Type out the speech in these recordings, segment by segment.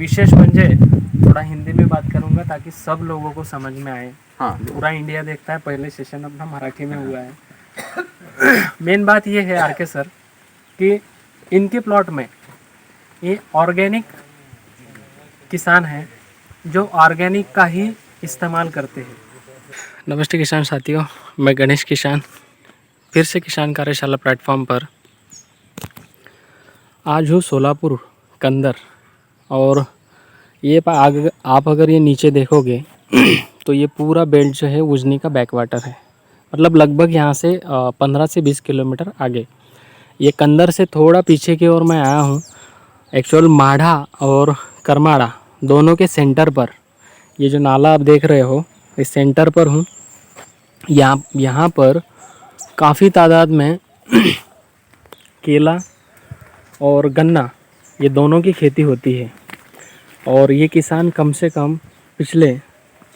विशेष म्हणजे थोड़ा हिंदी में बात करूंगा ताकि सब लोगों को समझ में आए। हाँ पूरा इंडिया देखता है, पहले सेशन अपना मराठी में हुआ है। मेन बात ये है आर के सर कि इनके प्लॉट में ये ऑर्गेनिक किसान हैं जो ऑर्गेनिक का ही इस्तेमाल करते हैं। नमस्ते किसान साथियों, मैं गणेश किसान फिर से किसान कार्यशाला प्लेटफॉर्म पर आज हूँ सोलापुर कंदर। और ये आप अगर ये नीचे देखोगे तो ये पूरा बेल्ट जो है उजनी का बैक वाटर है, मतलब लगभग यहाँ से 15 से 20 किलोमीटर आगे। ये कंदर से थोड़ा पीछे की ओर मैं आया हूँ। एक्चुअल माढ़ा और करमाड़ा दोनों के सेंटर पर ये जो नाला आप देख रहे हो, इस सेंटर पर हूँ। यहाँ पर काफ़ी तादाद में केला और गन्ना ये दोनों की खेती होती है। और ये किसान कम से कम पिछले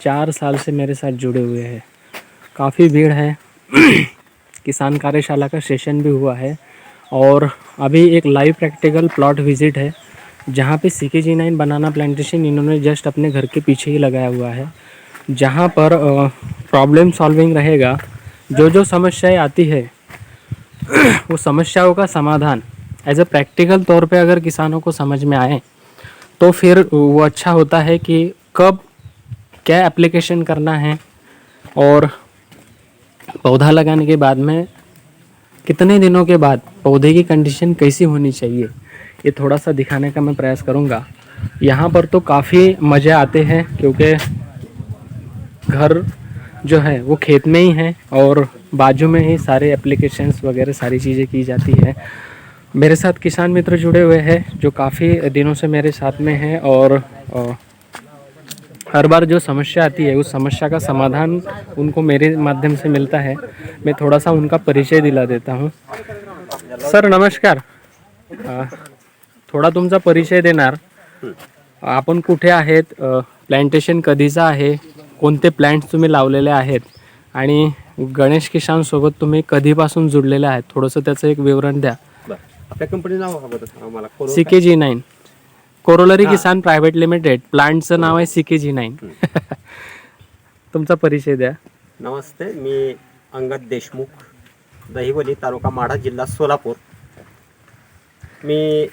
4 साल से मेरे साथ जुड़े हुए हैं। काफ़ी भीड़ है। किसान कार्यशाला का सेशन भी हुआ है और अभी एक लाइव प्रैक्टिकल प्लॉट विज़िट है जहाँ पे CKG9 बनाना प्लांटेशन इन्होंने जस्ट अपने घर के पीछे ही लगाया हुआ है, जहाँ पर प्रॉब्लम सॉल्विंग रहेगा। जो समस्याएं आती है वो समस्याओं का समाधान एज अ प्रैक्टिकल तौर पे अगर किसानों को समझ में आए तो फिर वो अच्छा होता है कि कब क्या एप्लीकेशन करना है और पौधा लगाने के बाद में कितने दिनों के बाद पौधे की कंडीशन कैसी होनी चाहिए, ये थोड़ा सा दिखाने का मैं प्रयास करूँगा। यहाँ पर तो काफ़ी मज़े आते हैं क्योंकि घर जो है वो खेत में ही है और बाजू में ही सारे एप्लीकेशंस वगैरह सारी चीज़ें की जाती है। मेरे साथ किसान मित्र जुड़े हुए हैं जो काफ़ी दिनों से मेरे साथ में हैं और हर बार जो समस्या आती है उस समस्या का समाधान उनको मेरे माध्यम से मिलता है। मैं थोड़ा सा उनका परिचय दिला देता हूँ। सर नमस्कार, थोडा तुमचा परिचय देणार? आपण कुठे आहेत, प्लांटेशन कधीचं आहे, कोणते प्लांट्स तुम्ही लावलेले आहेत आणि गणेश किसान सोबत तुम्ही कधीपासून जुडलेले आहेत, थोडंसं त्याचं एक विवरण द्या। आपल्या कंपनी नाव हवं आम्हाला CKG9 कोरोलरी किसान प्रायव्हेट लिमिटेड, प्लांटचं नाव आहे CKG9। तुमचा परिचय द्या। नमस्ते, मी अंगद देशमुख, दहिवली तालुका माढा जिल्हा सोलापूर। मी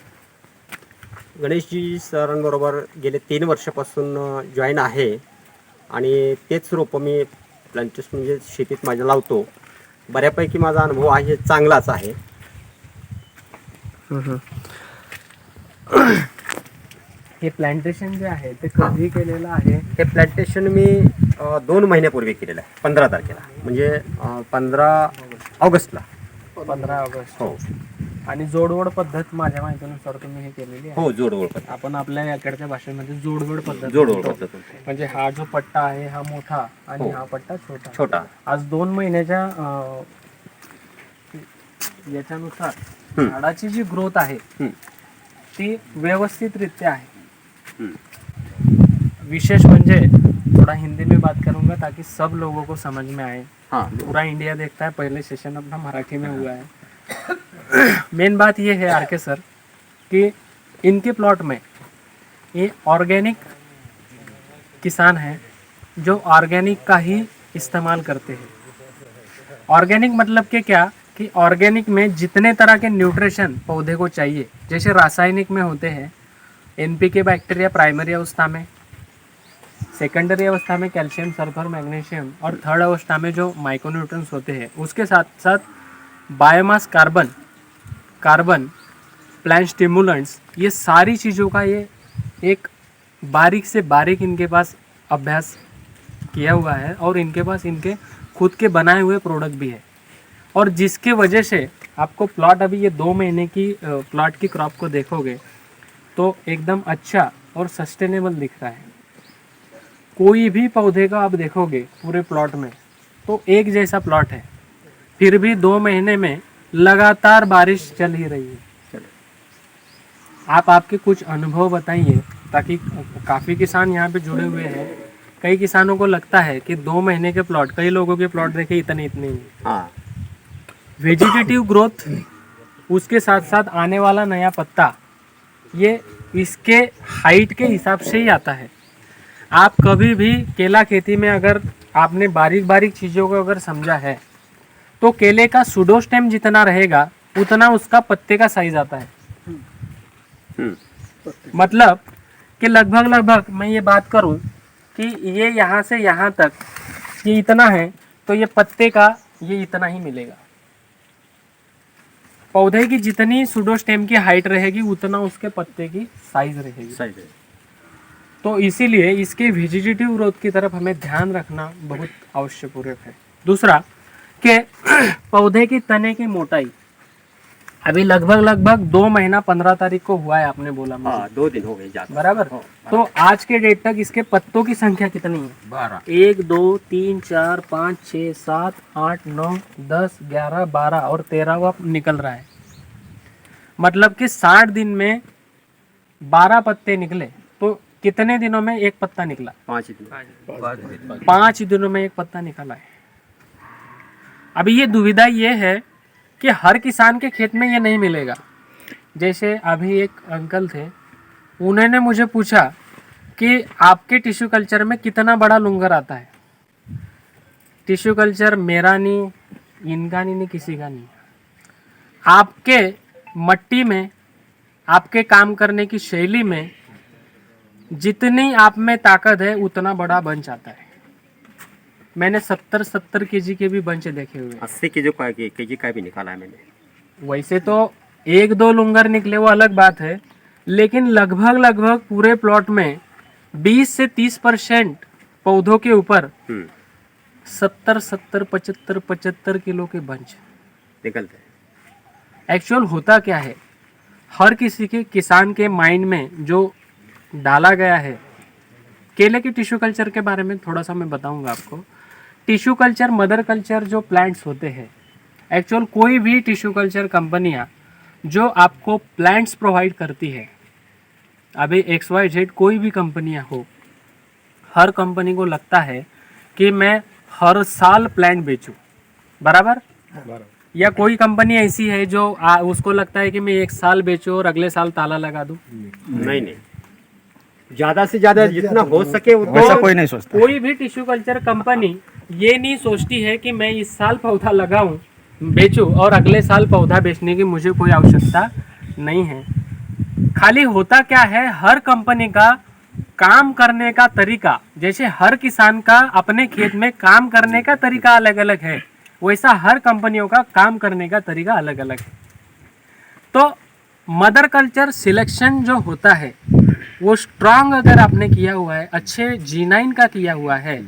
गणेशजी सरांबरोबर गेले 3 वर्षापासून जॉईन आहे आणि तेच रोपं मी प्लांटेशन म्हणजे शेतीत माझ्या लावतो। बऱ्यापैकी माझा अनुभव आहे चांगलाच आहे। हे प्लांटेशन जे आहे ते कधी केलेलं आहे? हे प्लांटेशन मी 2 महिन्यापूर्वी केलेलं आहे, 15 तारखेला, म्हणजे 15 ऑगस्टला। 15 ऑगस्ट। हो आणि जोडवड पद्धत माझ्या माहितीनुसार तुम्ही हे केलेली आहे? हो, जोडवड पद्धत। आपण आपल्या इकडच्या भाषेमध्ये जोडवड पद्धत जोडवड म्हणतो। पद्धत म्हणजे हा जो पट्टा आहे हा मोठा आणि हा पट्टा छोटा छोटा। आज 2 महिन्याच्या याच्यानुसार झाडाची जी ग्रोथ आहे ती व्यवस्थितरित्या आहे। विशेष म्हणजे थोड़ा हिंदी में बात करूंगा ताकि सब लोगों को समझ में आए। हाँ पूरा इंडिया देखता है, पहले सेशन अपना मराठी में हुआ है। मेन बात ये है आर के सर कि इनके प्लॉट में ये ऑर्गेनिक किसान हैं जो ऑर्गेनिक का ही इस्तेमाल करते हैं। ऑर्गेनिक मतलब के क्या कि ऑर्गेनिक में जितने तरह के न्यूट्रिशन पौधे को चाहिए, जैसे रासायनिक में होते हैं NPK बैक्टीरिया प्राइमरी अवस्था में, सेकेंडरी अवस्था में कैल्शियम, सल्फर, मैग्नीशियम और थर्ड अवस्था में जो माइक्रोन्यूट्रिएंट्स होते हैं, उसके साथ साथ बायोमास, कार्बन, प्लांट स्टिमुलेंट्स, ये सारी चीज़ों का ये एक बारीक से बारीक इनके पास अभ्यास किया हुआ है और इनके पास इनके खुद के बनाए हुए प्रोडक्ट भी है। और जिसके वजह से आपको प्लॉट अभी ये 2 महीने की प्लॉट की क्रॉप को देखोगे तो एकदम अच्छा और सस्टेनेबल दिख रहा है। कोई भी पौधे का आप देखोगे पूरे प्लॉट में तो एक जैसा प्लॉट है, फिर भी 2 महीने में लगातार बारिश चल ही रही है। आप आपके कुछ अनुभव बताइए ताकि काफ़ी किसान यहाँ पे जुड़े हुए हैं। कई किसानों को लगता है कि 2 महीने के प्लॉट, कई लोगों के प्लॉट देखे इतने ही। हाँ, वेजिटेटिव ग्रोथ, उसके साथ साथ आने वाला नया पत्ता, ये इसके हाइट के हिसाब से ही आता है। आप कभी भी केला खेती में अगर आपने बारीक बारीक चीज़ों को अगर समझा है तो केले का सूडोस्टेम जितना रहेगा उतना उसका पत्ते का साइज आता है। मतलब कि लगभग मैं ये बात करूं कि ये यहाँ से यहाँ तक ये इतना है तो ये पत्ते का ये इतना ही मिलेगा। पौधे की जितनी सूडोस्टेम की हाइट रहेगी उतना उसके पत्ते की साइज रहेगी। सही है। तो इसीलिए इसके वेजिटेटिव ग्रोथ की तरफ हमें ध्यान रखना बहुत आवश्यक है। दूसरा कि पौधे की तने की मोटाई अभी लगभग 2 महीना 15 तारीख को हुआ है, आपने बोला मुझे। हाँ, 2 दिन हो गए ज़्यादा। बराबर। तो आज के डेट तक इसके पत्तों की संख्या कितनी है? 12। 1 2 3 4 5 6 7 8 9 10 11 12 और 13वां निकल रहा है। मतलब कि 60 दिन में 12 पत्ते निकले तो कितने दिनों में एक पत्ता निकला? 5 दिन। 5 दिनों में एक पत्ता निकला है। अभी ये दुविधा ये है कि हर किसान के खेत में ये नहीं मिलेगा। जैसे अभी एक अंकल थे, उन्होंने मुझे पूछा कि आपके टिश्यू कल्चर में कितना बड़ा लुंगर आता है। टिश्यू कल्चर मेरा नहीं, इनका नहीं, किसी का नहीं। आपके मट्टी में, आपके काम करने की शैली में जितनी आप में ताकत है उतना बड़ा बंच आता है। मैंने 70 केजी के भी बंच देखे हुए। 80 केजी का भी निकाला है मैंने। वैसे तो 1-2 लुंगर निकले वो अलग बात है, लेकिन लगभग पूरे प्लॉट में 20 से 30% पौधों के ऊपर 70 75 किलो के बंच निकलते हैं। एक्चुअल होता क्या है, हर किसी के किसान के माइंड में जो डाला गया है। केले के टिश्यू कल्चर के बारे में थोड़ा सा मैं बताऊंगा आपको। टिश्यू कल्चर, मदर कल्चर जो प्लांट्स होते हैं, एक्चुअल कोई भी टिश्यू कल्चर कंपनियां जो आपको प्लांट्स प्रोवाइड करती है, अभी XYZ कोई भी कंपनियां हो, हर कंपनी को लगता है कि मैं हर साल प्लांट बेचूं। बराबर। या कोई कंपनी ऐसी है जो उसको लगता है कि मैं 1 साल बेचूं और अगले साल ताला लगा दूं? नहीं, ज़्यादा से ज़्यादा जितना हो सके वैसा कोई नहीं सोचता। कोई भी टिश्यू कल्चर कंपनी ये नहीं सोचती है कि मैं इस साल पौधा लगाऊं, बेचूं और अगले साल पौधा बेचने की मुझे कोई आवश्यकता नहीं है। खाली होता क्या है, हर कंपनी का काम करने का तरीका, जैसे हर किसान का अपने खेत में काम करने का तरीका अलग अलग है, वैसा हर कंपनियों का काम करने का तरीका अलग अलग है। तो मदर कल्चर सिलेक्शन जो होता है वो स्ट्रांग अगर आपने किया हुआ है, अच्छे G9 का किया हुआ है,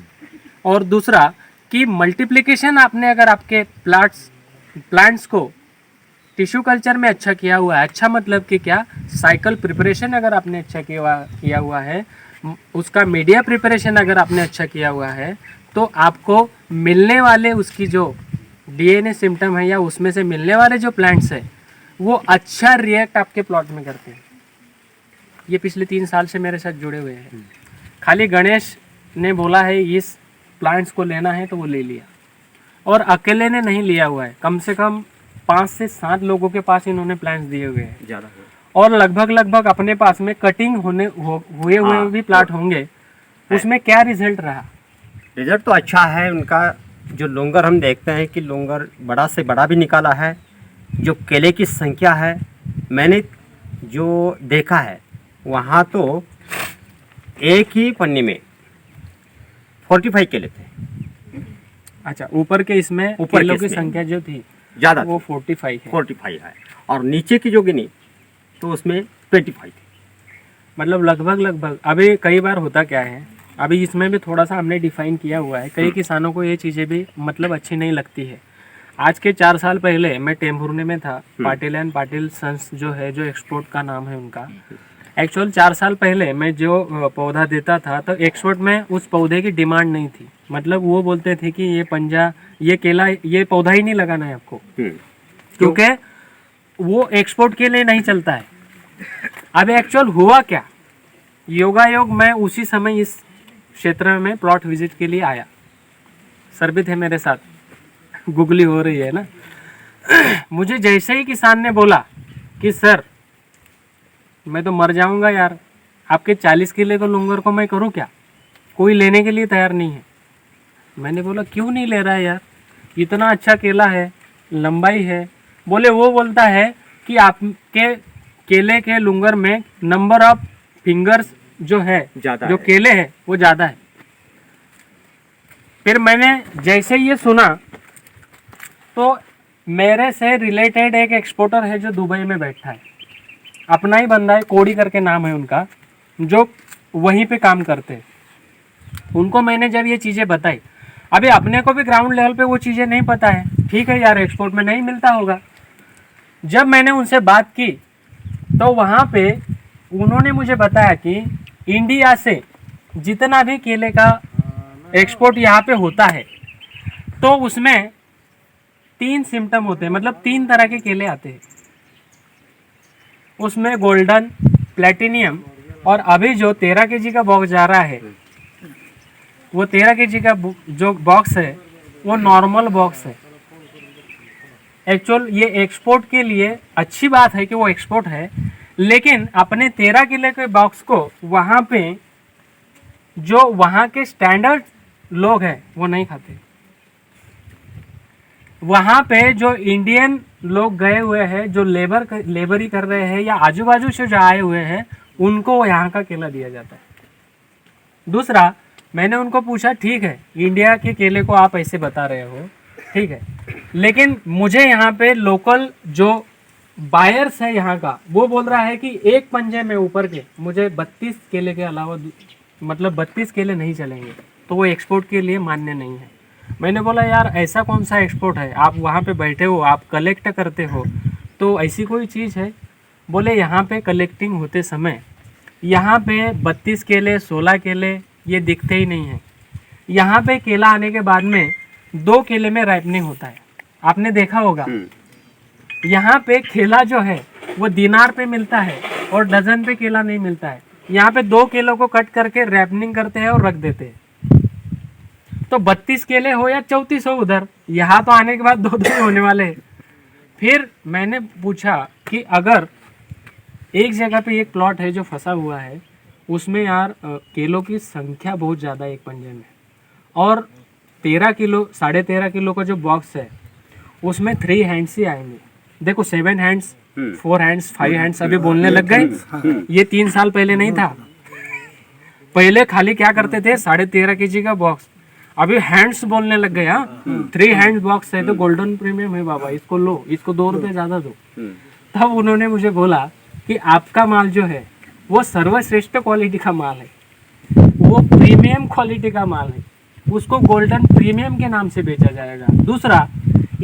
और दूसरा कि मल्टीप्लिकेशन आपने अगर आपके प्लांट्स को टिश्यू कल्चर में अच्छा किया हुआ है, अच्छा मतलब कि क्या, साइकिल प्रिपरेशन अगर आपने अच्छा किया हुआ है, उसका मीडिया प्रिपरेशन अगर आपने अच्छा किया हुआ है, तो आपको मिलने वाले उसकी जो DNA सिम्टम है या उसमें से मिलने वाले जो प्लांट्स है वो अच्छा रिएक्ट आपके प्लॉट में करते हैं। ये पिछले 3 साल से मेरे साथ जुड़े हुए हैं। खाली गणेश ने बोला है इस प्लांट्स को लेना है तो वो ले लिया, और अकेले ने नहीं लिया हुआ है, कम से कम 5 से 7 लोगों के पास इन्होंने प्लांट्स दिए हुए हैं ज़्यादा। और लगभग अपने पास में कटिंग हुए भी प्लांट होंगे। उसमें क्या रिजल्ट रहा? रिजल्ट तो अच्छा है उनका। जो लुंगर हम देखते हैं कि लुंगर बड़ा से बड़ा भी निकाला है। जो केले की संख्या है, मैंने जो देखा है वहाँ तो एक ही पन्नी में 45 केले थे। अच्छा, ऊपर के इसमें ऊपर केलों के की इसमें संख्या जो थी ज़्यादा वो 45 है। 45 है, और नीचे की जो गिनी तो उसमें 25 थी। मतलब लगभग अभी कई बार होता क्या है, अभी इसमें भी थोड़ा सा हमने डिफाइन किया हुआ है। कई किसानों को ये चीज़ें भी मतलब अच्छी नहीं लगती है। आज के 4 साल पहले मैं टेम्भुर्ने में था, पाटिल एंड पाटिल सन्स जो है, जो एक्सपोर्ट का नाम है उनका। एक्चुअल 4 साल पहले मैं जो पौधा देता था तो एक्सपोर्ट में उस पौधे की डिमांड नहीं थी। मतलब वो बोलते थे कि ये पंजा, ये केला, ये पौधा ही नहीं लगाना है आपको, क्योंकि वो एक्सपोर्ट के लिए नहीं चलता है। अब एक्चुअल हुआ क्या, योगायोग मैं उसी समय इस क्षेत्र में प्लॉट विजिट के लिए आया। सर भी थे मेरे साथ, गुगली हो रही है ना। मुझे जैसे ही किसान ने बोला कि सर मैं तो मर जाऊंगा यार, आपके 40 किलो के लूंगर को मैं करूँ क्या, कोई लेने के लिए तैयार नहीं है। मैंने बोला क्यों नहीं ले रहा है यार, इतना अच्छा केला है, लंबाई है। बोले वो बोलता है कि आपके केले के लूंगर में नंबर ऑफ फिंगर्स जो है, ज़्यादा जो है। केले है वो ज़्यादा है। फिर मैंने जैसे ये सुना तो मेरे से रिलेटेड एक एक्सपोर्टर है जो दुबई में बैठा है, अपना ही बंदा है, कोड़ी करके नाम है उनका, जो वहीं पे काम करते हैं। उनको मैंने जब ये चीज़ें बताई, अभी अपने को भी ग्राउंड लेवल पे वो चीज़ें नहीं पता है, ठीक है यार एक्सपोर्ट में नहीं मिलता होगा। जब मैंने उनसे बात की तो वहाँ पे उन्होंने मुझे बताया कि इंडिया से जितना भी केले का एक्सपोर्ट यहाँ पे होता है तो उसमें 3 सिम्टम होते हैं, मतलब 3 तरह के केले आते हैं उसमें, गोल्डन, प्लेटिनियम और अभी जो 13 केजी का बॉक्स जा रहा है वो 13 केजी का जो बॉक्स है वो नॉर्मल बॉक्स है। एक्चुअल ये एक्सपोर्ट के लिए अच्छी बात है कि वो एक्सपोर्ट है, लेकिन अपने 13 किलो के बॉक्स को वहाँ पे जो वहाँ के स्टैंडर्ड लोग हैं वो नहीं खाते। वहाँ पे जो इंडियन लोग गए हुए हैं, जो लेबरी कर रहे हैं या आजू बाजू से जो आए हुए हैं, उनको यहाँ का केला दिया जाता है। दूसरा, मैंने उनको पूछा ठीक है इंडिया के केले को आप ऐसे बता रहे हो, ठीक है, लेकिन मुझे यहाँ पे लोकल जो बायर्स है यहाँ का, वो बोल रहा है कि एक पंजे में ऊपर के मुझे 32 केले के अलावा, मतलब 32 केले नहीं चलेंगे, तो वो एक्सपोर्ट के लिए मान्य नहीं है। मैंने बोला यार ऐसा कौन सा एक्सपोर्ट है, आप वहाँ पे बैठे हो, आप कलेक्ट करते हो, तो ऐसी कोई चीज़ है? बोले यहाँ पे कलेक्टिंग होते समय यहाँ पे 32 केले 16 केले ये दिखते ही नहीं है। यहाँ पे केला आने के बाद में 2 केले में राइपनिंग होता है, आपने देखा होगा। यहाँ पे केला जो है वो दिनार पे मिलता है और डजन पे केला नहीं मिलता है। यहाँ पे 2 किलो को कट करके रैपनिंग करते हैं और रख देते हैं। तो 32 केले हो या 34 हो उधर, यहाँ तो आने के बाद 2 ही होने वाले हैं। फिर मैंने पूछा कि अगर एक जगह पे एक प्लॉट है जो फंसा हुआ है, उसमें यार केलों की संख्या बहुत ज़्यादा है एक पंजे में, और 13 किलो 13.5 किलो का जो बॉक्स है उसमें 3 हैंड्स ही आएंगे। देखो 7 हैंड्स, 4 हैंड्स, 5 हैंड्स अभी बोलने लग गए। ये 3 साल पहले नहीं था। पहले खाली क्या करते थे, 13.5 केजी का बॉक्स, अभी हैंड्स बोलने लग गए। हाँ 3 हैंड्स बॉक्स है तो गोल्डन प्रीमियम है बाबा, इसको लो, इसको 2 रुपये ज़्यादा दो। तब उन्होंने मुझे बोला कि आपका माल जो है वो सर्वश्रेष्ठ क्वालिटी का माल है, वो प्रीमियम क्वालिटी का माल है, उसको गोल्डन प्रीमियम के नाम से बेचा जाएगा। दूसरा,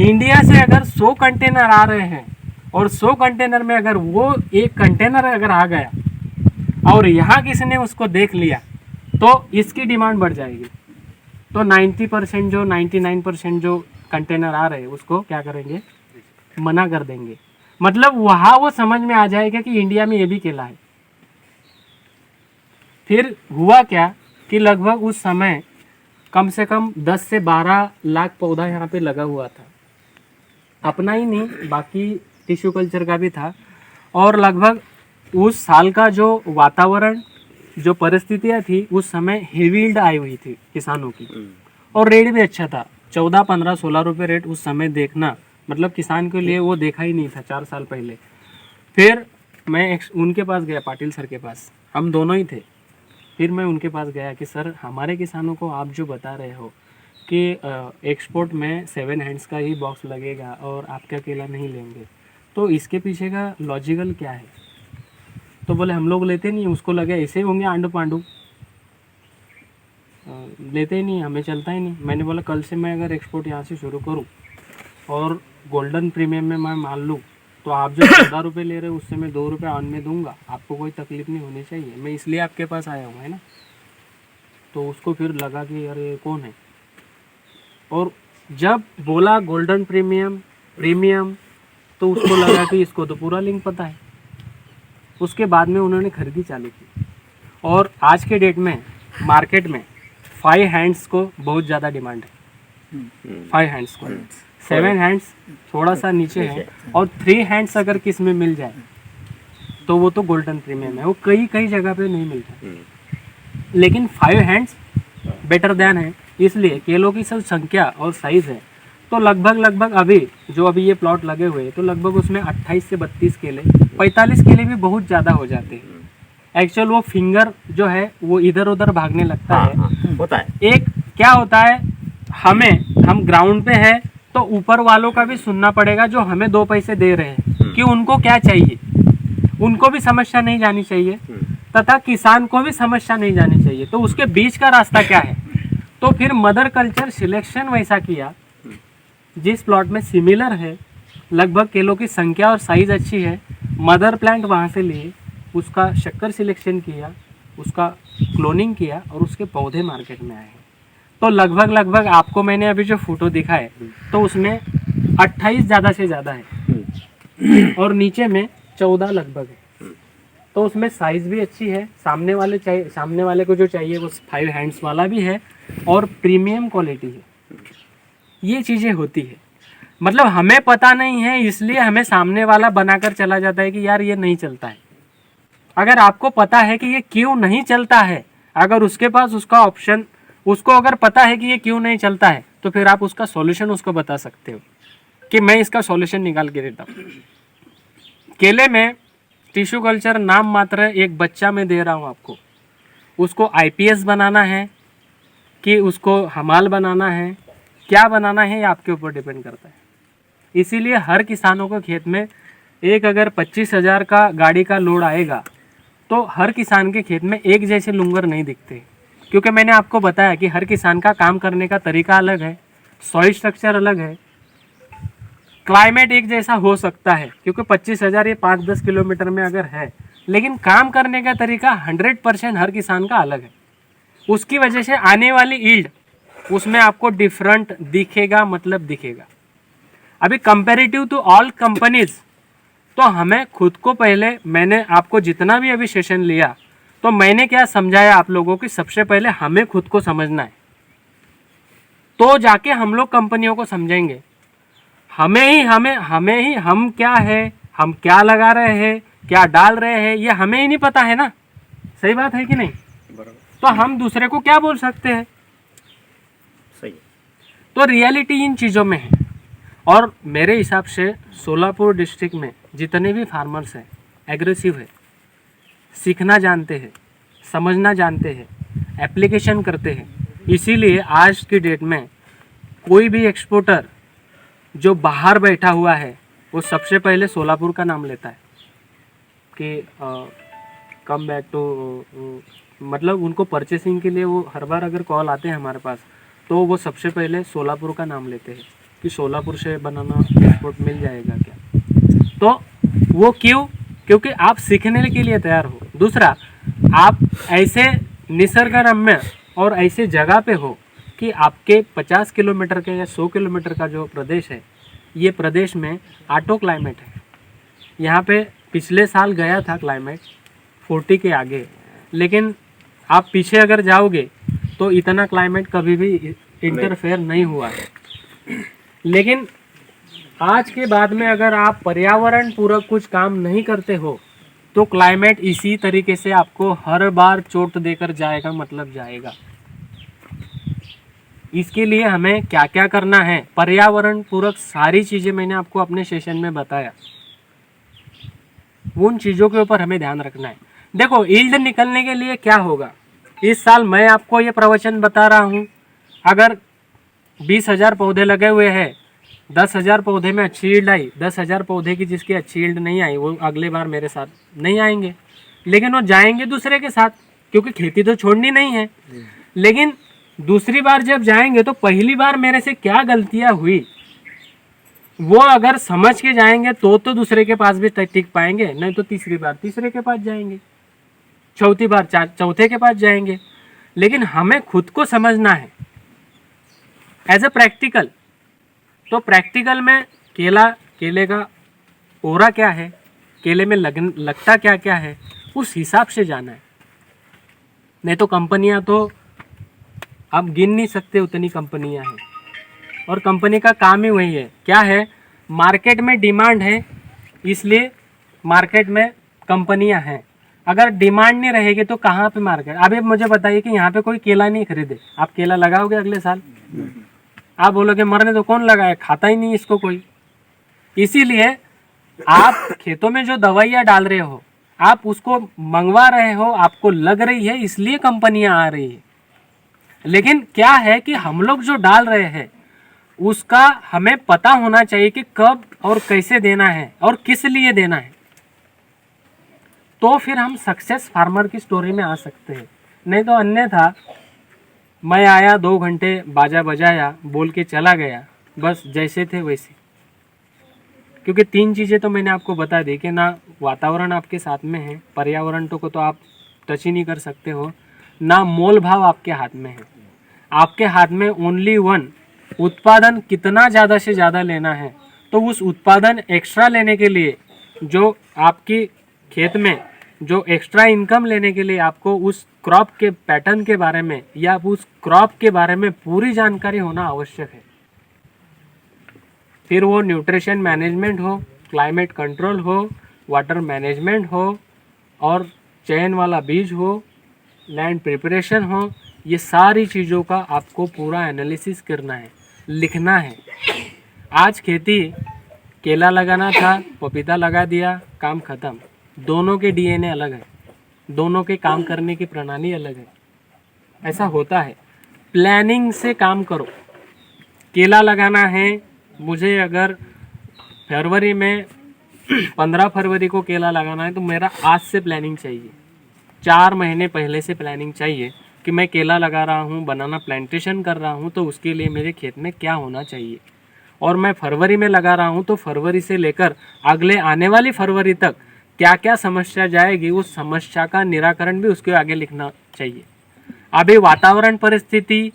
इंडिया से अगर 100 कंटेनर आ रहे हैं और 100 कंटेनर में अगर वो एक कंटेनर अगर आ गया और यहाँ किसी ने उसको देख लिया तो इसकी डिमांड बढ़ जाएगी। तो 90% जो 99% जो कंटेनर आ रहे हैं उसको क्या करेंगे, मना कर देंगे। मतलब वहाँ वो समझ में आ जाएगा कि इंडिया में ये भी केला है। फिर हुआ क्या कि लगभग उस समय कम से कम 10 से 12 लाख पौधा यहाँ पे लगा हुआ था, अपना ही नहीं बाकी टिश्यू कल्चर का भी था। और लगभग उस साल का जो वातावरण, जो परिस्थितियाँ थी, उस समय हेवी यील्ड आई हुई थी किसानों की, और रेट भी अच्छा था। 14, 15, 16 रुपये रेट उस समय देखना मतलब किसान के लिए वो देखा ही नहीं था 4 साल पहले। फिर मैं उनके पास गया, पाटिल सर के पास, हम दोनों ही थे। फिर मैं उनके पास गया कि सर हमारे किसानों को आप जो बता रहे हो कि एक्सपोर्ट में 7 हैंड्स का ही बॉक्स लगेगा और आपका केला नहीं लेंगे, तो इसके पीछे का लॉजिकल क्या है? तो बोले हम लोग लेते नहीं, उसको लगे ऐसे होंगे आंडू पांडू, लेते ही नहीं, हमें चलता ही नहीं। मैंने बोला कल से मैं अगर एक्सपोर्ट यहाँ से शुरू करूँ और गोल्डन प्रीमियम में मैं मान लूँ तो आप जो 14 रुपये ले रहे हो उससे मैं 2 रुपये ऑन में दूंगा, आपको कोई तकलीफ नहीं होनी चाहिए, मैं इसलिए आपके पास आया हूँ, है ना। तो उसको फिर लगा कि यार ये कौन है, और जब बोला गोल्डन प्रीमियम प्रीमियम तो उसको लगा कि इसको तो पूरा लिंक पता है। उसके बाद में उन्होंने खरीदी चालू की, और आज के डेट में मार्केट में 5 हैंड्स को बहुत ज़्यादा डिमांड है। 5 हैंड्स को, 7 हैंड्स थोड़ा सा नीचे है, और 3 हैंड्स अगर किस में मिल जाए तो वो तो गोल्डन प्रीमियम है, वो कई कई जगह पे नहीं मिलता। लेकिन 5 हैंड्स बेटर देन है, इसलिए केलों की सब संख्या और साइज है तो लगभग अभी जो अभी ये प्लॉट लगे हुए हैं तो लगभग उसमें 28 से 32 केले, 45 केले भी बहुत ज़्यादा हो जाते हैं। एक्चुअल वो फिंगर जो है वो इधर उधर भागने लगता है। होता है। एक क्या होता है, हम ग्राउंड पे है तो ऊपर वालों का भी सुनना पड़ेगा जो हमें 2 पैसे दे रहे हैं कि उनको क्या चाहिए, उनको भी समस्या नहीं जानी चाहिए तथा किसान को भी समस्या नहीं जानी चाहिए। तो उसके बीच का रास्ता क्या है, तो फिर मदर कल्चर सिलेक्शन वैसा किया जिस प्लॉट में सिमिलर है, लगभग केलों की संख्या और साइज अच्छी है, मदर प्लांट वहाँ से लिए, उसका शक्कर सिलेक्शन किया, उसका क्लोनिंग किया और उसके पौधे मार्केट में आए। तो लगभग आपको मैंने अभी जो फोटो दिखा है तो उसमें 28 ज़्यादा से ज़्यादा है और नीचे में 14 लगभग है। तो उसमें साइज भी अच्छी है, सामने वाले को जो चाहिए वो 5 हैंड्स वाला भी है और प्रीमियम क्वालिटी है। ये चीज़ें होती है, मतलब हमें पता नहीं है इसलिए हमें सामने वाला बनाकर चला जाता है कि यार ये नहीं चलता है। अगर आपको पता है कि ये क्यों नहीं चलता है, अगर उसके पास उसका ऑप्शन, उसको अगर पता है कि ये क्यों नहीं चलता है तो फिर आप उसका सॉल्यूशन उसको बता सकते हो कि मैं इसका सॉल्यूशन निकाल के देता हूँ। केले में टिश्यू कल्चर नाम मात्र एक बच्चा मैं दे रहा हूँ आपको, उसको IPS बनाना है कि उसको हमाल बनाना है, क्या बनाना है ये आपके ऊपर डिपेंड करता है। इसीलिए हर किसानों को खेत में एक अगर 25,000 का गाड़ी का लोड आएगा तो हर किसान के खेत में एक जैसे लुंगर नहीं दिखते, क्योंकि मैंने आपको बताया कि हर किसान का काम करने का तरीका अलग है, सॉइल स्ट्रक्चर अलग है, क्लाइमेट एक जैसा हो सकता है क्योंकि 25,000 ये 5-10 किलोमीटर में अगर है, लेकिन काम करने का तरीका 100% हर किसान का अलग है। उसकी वजह से आने वाली ईल्ड उसमें आपको डिफरेंट दिखेगा, मतलब दिखेगा। अभी कंपैरेटिव टू ऑल कंपनीज, तो हमें खुद को पहले, मैंने आपको जितना भी अभी सेशन लिया तो मैंने क्या समझाया आप लोगों की, सबसे पहले हमें खुद को समझना है तो जाके हम लोग कंपनियों को समझेंगे। हम क्या है, हम क्या लगा रहे हैं, क्या डाल रहे हैं, ये हमें ही नहीं पता है ना। सही बात है कि नहीं? तो हम दूसरे को क्या बोल सकते हैं? सही। तो रियलिटी इन चीज़ों में है। और मेरे हिसाब से सोलापुर डिस्ट्रिक्ट में जितने भी फार्मर्स हैं एग्रेसिव है, सीखना जानते हैं, समझना जानते हैं, एप्लीकेशन करते हैं। इसीलिए आज की डेट में कोई भी एक्सपोर्टर जो बाहर बैठा हुआ है वो सबसे पहले सोलापुर का नाम लेता है कि कम बैक टू, मतलब उनको परचेसिंग के लिए वो हर बार अगर कॉल आते हैं हमारे पास तो वो सबसे पहले सोलापुर का नाम लेते हैं कि सोलापुर से बनाना एक्सपोर्ट मिल जाएगा क्या। तो वो क्यों? क्योंकि आप सीखने के लिए तैयार हो। दूसरा, आप ऐसे निसर्गरम्य और ऐसे जगह पे हो कि आपके 50 किलोमीटर के या 100 किलोमीटर का जो प्रदेश है, ये प्रदेश में ऑटो क्लाइमेट है। यहाँ पे पिछले साल गया था क्लाइमेट 40 के आगे, लेकिन आप पीछे अगर जाओगे तो इतना क्लाइमेट कभी भी इंटरफेयर नहीं हुआ है। लेकिन आज के बाद में अगर आप पर्यावरण पूरक कुछ काम नहीं करते हो तो क्लाइमेट इसी तरीके से आपको हर बार चोट देकर जाएगा, मतलब जाएगा। इसके लिए हमें क्या क्या करना है, पर्यावरण पूरक सारी चीज़ें मैंने आपको अपने सेशन में बताया। उन चीज़ों के ऊपर हमें ध्यान रखना है। देखो, यील्ड निकलने के लिए क्या होगा, इस साल मैं आपको ये प्रवचन बता रहा हूँ, अगर 20,000 पौधे लगे हुए हैं, 10,000 पौधे में अच्छी यील्ड आई, 10,000 पौधे की जिसकी अच्छी यील्ड नहीं आई वो अगले बार मेरे साथ नहीं आएंगे, लेकिन वो जाएंगे दूसरे के साथ, क्योंकि खेती तो छोड़नी नहीं है। लेकिन दूसरी बार जब जाएंगे तो पहली बार मेरे से क्या गलतियां हुई वो अगर समझ के जाएंगे तो दूसरे के पास भी टिक पाएंगे, नहीं तो तीसरी बार तीसरे के पास जाएंगे, चौथी बार चौथे के पास जाएंगे। लेकिन हमें खुद को समझना है एज ए प्रैक्टिकल। तो प्रैक्टिकल में केले का ओरा क्या है, केले में लगता क्या क्या है, उस हिसाब से जाना है। नहीं तो कंपनियां तो आप गिन नहीं सकते, उतनी कंपनियां हैं, और कंपनी का काम ही वही है। क्या है, मार्केट में डिमांड है, इसलिए मार्केट में कंपनियां हैं, अगर डिमांड नहीं रहेगी तो कहाँ पे मार्केट। अभी मुझे बताइए कि यहाँ पे कोई केला नहीं खरीदे, आप केला लगाओगे अगले साल? आप बोलोगे मरने तो कौन लगाए, खाता ही नहीं इसको कोई। इसीलिए आप खेतों में जो दवाइयाँ डाल रहे हो, आप उसको मंगवा रहे हो, आपको लग रही है इसलिए कंपनियां आ रही है। लेकिन क्या है कि हम लोग जो डाल रहे हैं उसका हमें पता होना चाहिए कि कब और कैसे देना है और किस लिए देना है, तो फिर हम सक्सेस फार्मर की स्टोरी में आ सकते हैं। नहीं तो अन्यथा मैं आया 2 घंटे बाजा बजाया बोल के चला गया, बस जैसे थे वैसे। क्योंकि 3 चीज़ें तो मैंने आपको बता दी कि ना वातावरण आपके साथ में है, पर्यावरण को तो आप टच ही नहीं कर सकते हो, ना मोल भाव आपके हाथ में है। आपके हाथ में ओनली वन, उत्पादन कितना ज़्यादा से ज़्यादा लेना है। तो उस उत्पादन एक्स्ट्रा लेने के लिए जो आपकी खेत में जो एक्स्ट्रा इनकम लेने के लिए आपको उस क्रॉप के पैटर्न के बारे में या उस क्रॉप के बारे में पूरी जानकारी होना आवश्यक है। फिर वो न्यूट्रिशन मैनेजमेंट हो, क्लाइमेट कंट्रोल हो, वाटर मैनेजमेंट हो और चयन वाला बीज हो, लैंड प्रिपरेशन हो, ये सारी चीज़ों का आपको पूरा एनालिसिस करना है, लिखना है। आज खेती केला लगाना था, पपीता लगा दिया, काम ख़त्म। दोनों के डीएनए अलग है, दोनों के काम करने की प्रणाली अलग है। ऐसा होता है। प्लानिंग से काम करो। केला लगाना है, मुझे अगर फरवरी में 15 फरवरी को केला लगाना है तो मेरा आज से प्लानिंग चाहिए, 4 महीने पहले से प्लानिंग चाहिए कि मैं केला लगा रहा हूँ, बनाना प्लांटेशन कर रहा हूँ, तो उसके लिए मेरे खेत में क्या होना चाहिए। और मैं फरवरी में लगा रहा हूँ तो फरवरी से लेकर अगले आने वाली फरवरी तक क्या क्या समस्या जाएगी, उस समस्या का निराकरण भी उसके आगे लिखना चाहिए। अभी वातावरण परिस्थिति,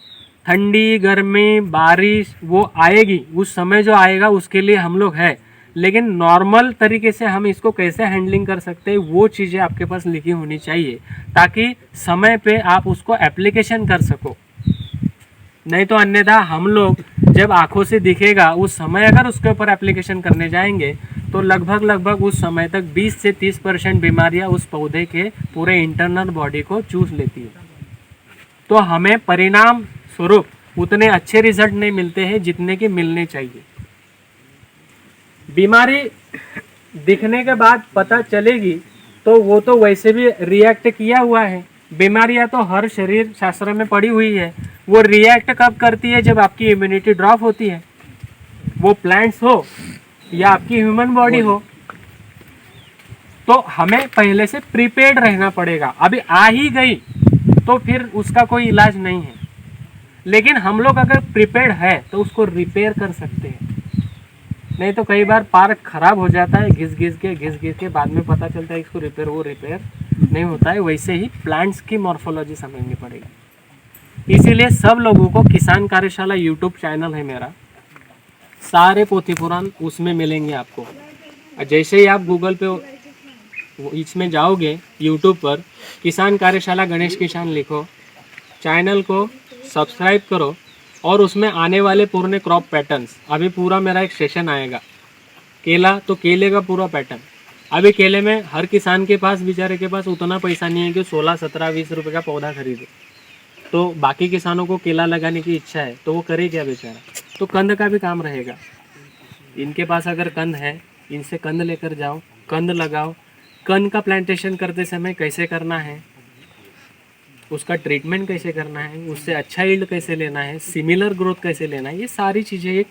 ठंडी, गर्मी, बारिश वो आएगी, उस समय जो आएगा उसके लिए हम लोग हैं, लेकिन नॉर्मल तरीके से हम इसको कैसे हैंडलिंग कर सकते हैं वो चीज़ें आपके पास लिखी होनी चाहिए, ताकि समय पे आप उसको एप्लीकेशन कर सको। नहीं तो अन्यथा हम लोग जब आंखों से दिखेगा उस समय अगर उसके ऊपर एप्लीकेशन करने जाएंगे तो लगभग उस समय तक 20 से 30% बीमारियां उस पौधे के पूरे इंटरनल बॉडी को चूस लेती है। तो हमें परिणाम स्वरूप उतने अच्छे रिजल्ट नहीं मिलते हैं जितने कि मिलने चाहिए। बीमारी दिखने के बाद पता चलेगी तो वो तो वैसे भी रिएक्ट किया हुआ है। बीमारियां तो हर शरीर शास्त्र में पड़ी हुई है। वो रिएक्ट कब करती है? जब आपकी इम्यूनिटी ड्रॉप होती है, वो प्लांट्स हो या आपकी ह्यूमन बॉडी हो। तो हमें पहले से प्रिपेयर्ड रहना पड़ेगा। अभी आ ही गई तो फिर उसका कोई इलाज नहीं है, लेकिन हम लोग अगर प्रिपेयर्ड है तो उसको रिपेयर कर सकते हैं। नहीं तो कई बार पार्क खराब हो जाता है घिस घिस के बाद में पता चलता है इसको रिपेयर, वो रिपेयर नहीं होता है। वैसे ही प्लांट्स की मॉर्फोलॉजी समझनी पड़ेगी। इसीलिए सब लोगों को किसान कार्यशाला यूट्यूब चैनल है मेरा, सारे पोथी पुराण उसमें मिलेंगे आपको। जैसे ही आप गूगल पे इसमें जाओगे यूट्यूब पर किसान कार्यशाला गणेश किसान लिखो, चैनल को सब्सक्राइब करो और उसमें आने वाले पूरे क्रॉप पैटर्न्स, अभी पूरा मेरा एक सेशन आएगा केला, तो केले का पूरा पैटर्न। अभी केले में हर किसान के पास, बेचारे के पास उतना पैसा नहीं है कि 16, 17, 20 रुपये का पौधा खरीदे। तो बाकी किसानों को केला लगाने की इच्छा है तो वो करे क्या बेचारा? तो कंद का भी काम रहेगा। इनके पास अगर कंद है, इनसे कंद लेकर जाओ, कंद लगाओ। कंद का प्लांटेशन करते समय कैसे करना है, उसका ट्रीटमेंट कैसे करना है, उससे अच्छा यील्ड कैसे लेना है, सिमिलर ग्रोथ कैसे लेना है, ये सारी चीज़ें एक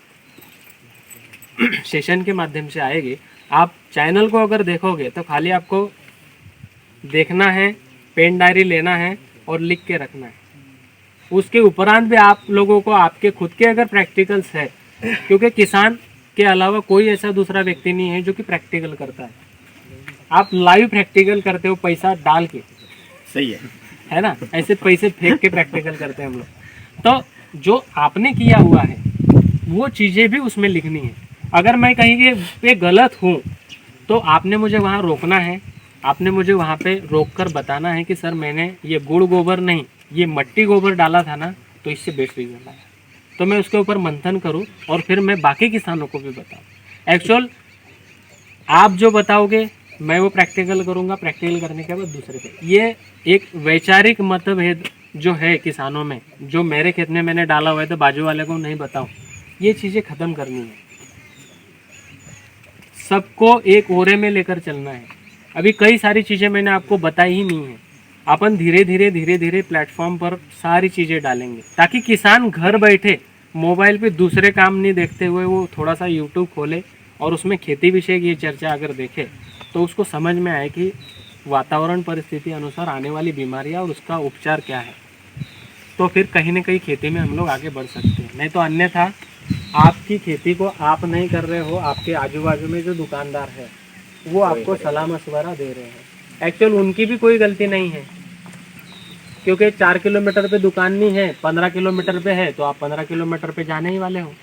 सेशन के माध्यम से आएगी। आप चैनल को अगर देखोगे तो खाली आपको देखना है, पेन डायरी लेना है और लिख के रखना है। उसके उपरांत भी आप लोगों को आपके खुद के अगर प्रैक्टिकल्स है, क्योंकि किसान के अलावा कोई ऐसा दूसरा व्यक्ति नहीं है जो कि प्रैक्टिकल करता है। आप लाइव प्रैक्टिकल करते हो पैसा डाल के, सही है ना? ऐसे पैसे फेंक के प्रैक्टिकल करते हैं हम लोग। तो जो आपने किया हुआ है वो चीज़ें भी उसमें लिखनी है। अगर मैं कहीं पे गलत हूँ तो आपने मुझे वहाँ रोकना है, आपने मुझे वहाँ पे रोक कर बताना है कि सर मैंने ये गुड़ गोबर नहीं, ये मट्टी गोबर डाला था ना, तो इससे बेस्ट रिजल्ट आया। तो मैं उसके ऊपर मंथन करूँ और फिर मैं बाकी किसानों को भी बताऊँ। एक्चुअल आप जो बताओगे मैं वो प्रैक्टिकल करूँगा, प्रैक्टिकल करने के बाद दूसरे पे। ये एक वैचारिक मतभेद जो है किसानों में, जो मेरे खेत में मैंने डाला हुआ है तो बाजू वाले को नहीं बताऊँ, ये चीज़ें ख़त्म करनी है। सबको एक ओरे में लेकर चलना है। अभी कई सारी चीज़ें मैंने आपको बताई ही नहीं है। अपन धीरे धीरे प्लेटफॉर्म पर सारी चीज़ें डालेंगे ताकि किसान घर बैठे मोबाइल पे दूसरे काम नहीं देखते हुए वो थोड़ा सा यूट्यूब खोले और उसमें खेती विषय की ये चर्चा अगर देखे तो उसको समझ में आए कि वातावरण परिस्थिति अनुसार आने वाली बीमारियां और उसका उपचार क्या है। तो फिर कहीं ना कहीं खेती में हम लोग आगे बढ़ सकते हैं। नहीं तो अन्यथा आपकी खेती को आप नहीं कर रहे हो, आपके आजू बाजू में जो दुकानदार है वो आपको सलाह मशवरा दे रहे हैं। एक्चुअल उनकी भी कोई गलती नहीं है, क्योंकि 4 किलोमीटर पे दुकान नहीं है, 15 किलोमीटर पे है, तो आप 15 किलोमीटर पे जाने ही वाले हो।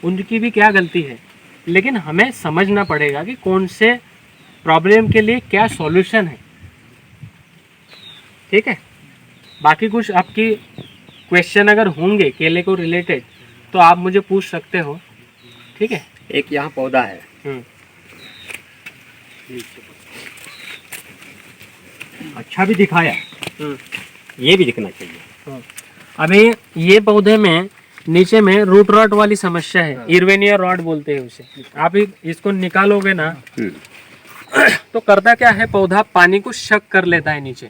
उनकी भी क्या गलती है, लेकिन हमें समझना पड़ेगा कि कौन से प्रॉब्लम के लिए क्या सॉल्यूशन है। ठीक है, बाकी कुछ आपकी क्वेश्चन अगर होंगे केले को रिलेटेड तो आप मुझे पूछ सकते हो। ठीक है, एक यहाँ पौधा है, अच्छा भी दिखाया, ये भी दिखना चाहिए। अभी ये पौधे में नीचे में रूट रॉट वाली समस्या है, इरवेनिया रॉड बोलते हैं उसे। आप इसको निकालोगे ना तो करता क्या है, पौधा पानी को शक कर लेता है नीचे,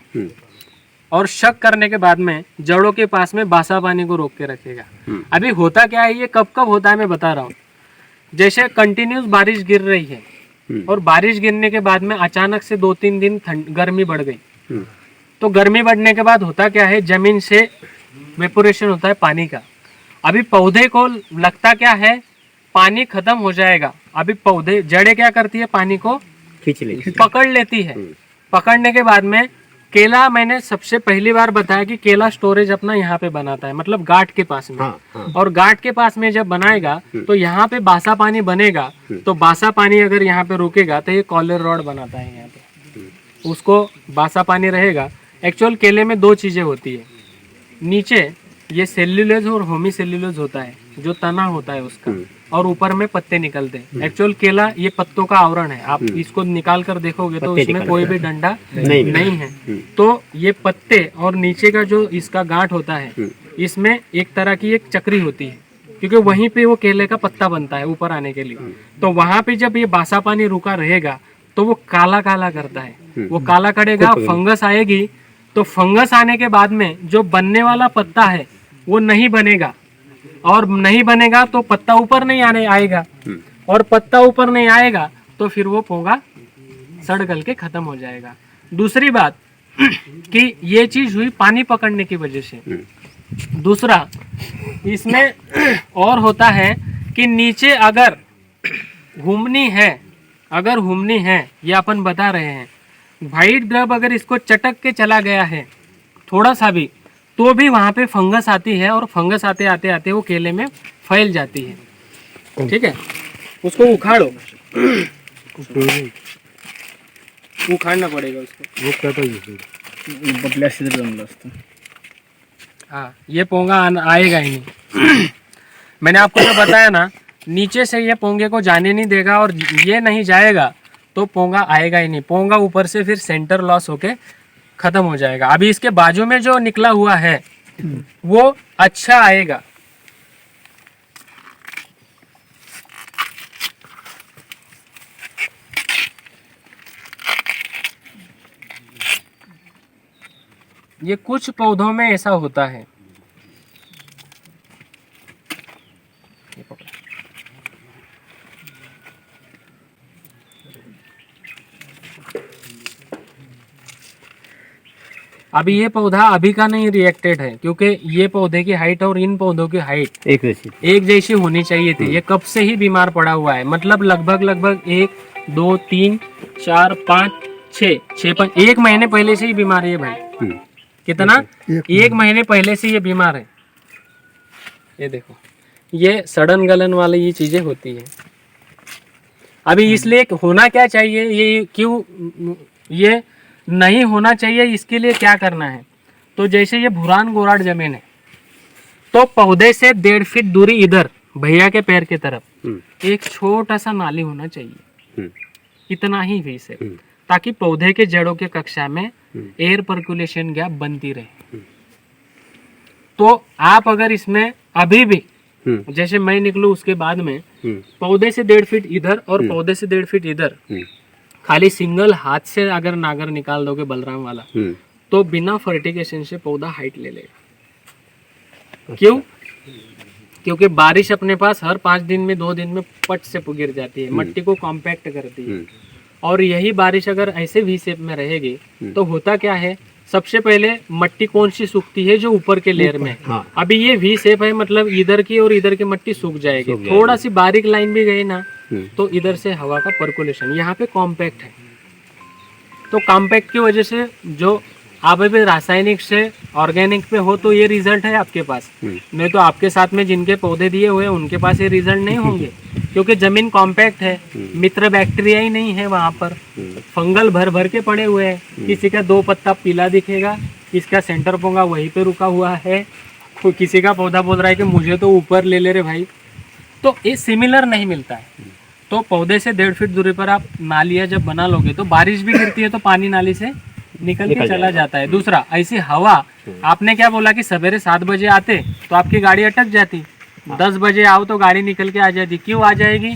और शक करने के बाद में जड़ों के पास में बासा पानी को रोक के रखेगा। अभी होता क्या है, ये कब कब होता है मैं बता रहा हूँ। जैसे कंटिन्यूस बारिश गिर रही है और बारिश गिरने के बाद में अचानक से 2-3 दिन गर्मी बढ़ गई, तो गर्मी बढ़ने के बाद होता क्या है, जमीन से वेपोरेशन होता है पानी का। अभी पौधे को लगता क्या है, पानी खत्म हो जाएगा। अभी पौधे जड़ें क्या करती है, पानी को खींच लेती है, पकड़ लेती है। पकड़ने के बाद में केला, मैंने सबसे पहली बार बताया कि केला स्टोरेज अपना यहाँ पे बनाता है, मतलब गांठ के पास में। और गांठ के पास में जब बनाएगा तो यहाँ पे बासा पानी बनेगा, तो बासा पानी अगर यहाँ पे रुकेगा तो ये कॉलर रॉड बनाता है यहाँ पे, उसको बासा पानी रहेगा। एक्चुअल केले में 2 चीजें होती है, नीचे ये सेल्यूलोज और होमी सेल्यूलोज होता है जो तना होता है उसका, और ऊपर में पत्ते निकलते हैं। एक्चुअल केला ये पत्तों का आवरण है, आप इसको निकाल कर देखोगे तो इसमें कोई भी डंडा नहीं है। तो ये पत्ते और नीचे का जो इसका गांठ होता है, इसमें एक तरह की एक चक्री होती है, क्योंकि वहीं पे वो केले का पत्ता बनता है ऊपर आने के लिए। तो वहां पे जब ये बासा पानी रुका रहेगा तो वो काला काला करता है, वो काला करेगा, फंगस आएगी। तो फंगस आने के बाद में जो बनने वाला पत्ता है वो नहीं बनेगा, और नहीं बनेगा तो पत्ता ऊपर नहीं आने आएगा, और पत्ता ऊपर नहीं आएगा तो फिर वो पौधा सड़ गल के खत्म हो जाएगा। दूसरी बात कि ये चीज हुई पानी पकड़ने की वजह से। दूसरा इसमें और होता है कि नीचे अगर घूमनी है, ये अपन बता रहे हैं, वाइट ग्रब अगर इसको चटक के चला गया है थोड़ा सा भी, तो भी वहाँ पे फंगस आती है, और फंगस आते आते आते वो केले में फैल जाती है। ठीक है, उसको उखाड़ो, उखाड़ना पड़ेगा उसको। वो क्या तो बदल्या सीधे जमलं असतं। हाँ, ये पोंगा आएगा ही नहीं। मैंने आपको जो बताया ना, नीचे से ये पोंगे को जाने नहीं देगा, और ये नहीं जाएगा तो पोंगा आएगा ही नहीं। पोंगा ऊपर से फिर सेंटर लॉस होके खत्म हो जाएगा। अभी इसके बाजू में जो निकला हुआ है वो अच्छा आएगा। ये कुछ पौधों में ऐसा होता है। अभी ये पौधा अभी का नहीं रिएक्टेड है, क्योंकि ये पौधे की हाइट और इन पौधों की हाइट एक जैसी होनी चाहिए थी। ये कब से ही बीमार पड़ा हुआ है, मतलब लगभग 1 2 3 4 5 6 1 महीने पहले से ही बीमार है भाई। कितना? 1 महीने पहले से ये बीमार है। ये देखो, ये सड़न गलन वाली ये चीजें होती है। अभी इसलिए होना क्या चाहिए, ये क्यों ये नहीं होना चाहिए, इसके लिए क्या करना है, तो जैसे ये भुरान गोराट जमीन है तो पौधे से 1.5 फीट दूरी इधर भैया के पैर की तरफ एक छोटा सा नाली होना चाहिए। इतना ही वी शेप, ताकि पौधे के जड़ों के कक्षा में एयर पर्कुलेशन गैप बनती रहे। तो आप अगर इसमें अभी भी जैसे मैं निकलूं उसके बाद में पौधे से 1.5 फीट इधर और पौधे से 1.5 फीट इधर खाली सिंगल हाथ से अगर नागर निकाल दोगे बलराम वाला, तो बिना फर्टिगेशन से पौधा हाइट ले लेगा। क्यों? क्योंकि बारिश अपने पास हर 5 दिन में 2 दिन में पट से गिर जाती है, मट्टी को कॉम्पैक्ट करती है। और यही बारिश अगर ऐसे वी शेप में रहेगी तो होता क्या है, सबसे पहले मट्टी कौन सी सूखती है, जो ऊपर के लेयर में है। अभी ये वी शेप है, मतलब इधर की और इधर की मट्टी सूख जाएगी। थोड़ा सी बारीक लाइन भी गई ना तो इधर से हवा का पर्कुलेशन, यहाँ पे कॉम्पैक्ट है। तो कॉम्पैक्ट की वजह से जो आप अभी रासायनिक से ऑर्गेनिक पे हो तो ये रिजल्ट है आपके पास, नहीं तो आपके साथ में जिनके पौधे दिए हुए हैं उनके पास ये रिजल्ट नहीं होंगे, क्योंकि जमीन कॉम्पैक्ट है, मित्र बैक्टीरिया ही नहीं है वहाँ पर, फंगल भर भर के पड़े हुए हैं। किसी का 2 पत्ता पीला दिखेगा, किसका सेंटर पोंगा वहीं पे रुका हुआ है, किसी का पौधा बोल रहा है कि मुझे तो ऊपर ले ले रे भाई। तो ये सिमिलर नहीं मिलता है। तो पौधे से 1.5 फीट दूरी पर आप नालियाँ जब बना लोगे तो बारिश भी गिरती है तो पानी नाली से निकल के चला जाता है। दूसरा, ऐसी हवा, आपने क्या बोला कि सवेरे 7 बजे आते तो आपकी गाड़ी अटक जाती, 10 बजे आओ तो गाड़ी निकल के आ जाती। क्यों आ जाएगी?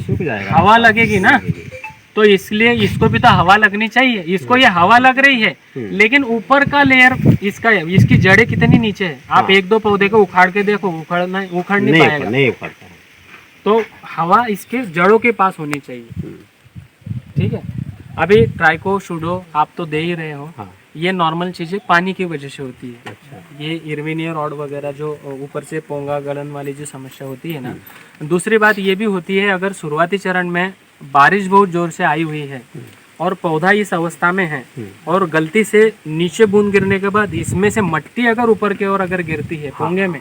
हवा लगेगी ना। तो इसलिए इसको भी तो हवा लगनी चाहिए। इसको ये हवा लग रही है, लेकिन ऊपर का लेयर इसकी जड़ें कितनी नीचे है। आप 1-2 पौधे को उखाड़ के देखो, उखड़ नहीं पाएगा, नहीं उखड़ता। तो हवा इसके जड़ों के पास होनी चाहिए। ठीक है। अभी ट्राइको शूडो आप तो दे ही रहे हो। ये नॉर्मल चीजें पानी की वजह से होती है। ये इर्विनियर रॉड वगैरह जो ऊपर से पोंगा गलन वाली जो समस्या होती है ना। दूसरी बात ये भी होती है, अगर शुरुआती चरण में बारिश बहुत जोर से आई हुई है और पौधा इस अवस्था में है और गलती से नीचे बूंद गिरने के बाद इसमें से मट्टी अगर ऊपर की ओर अगर गिरती है पोंगे में,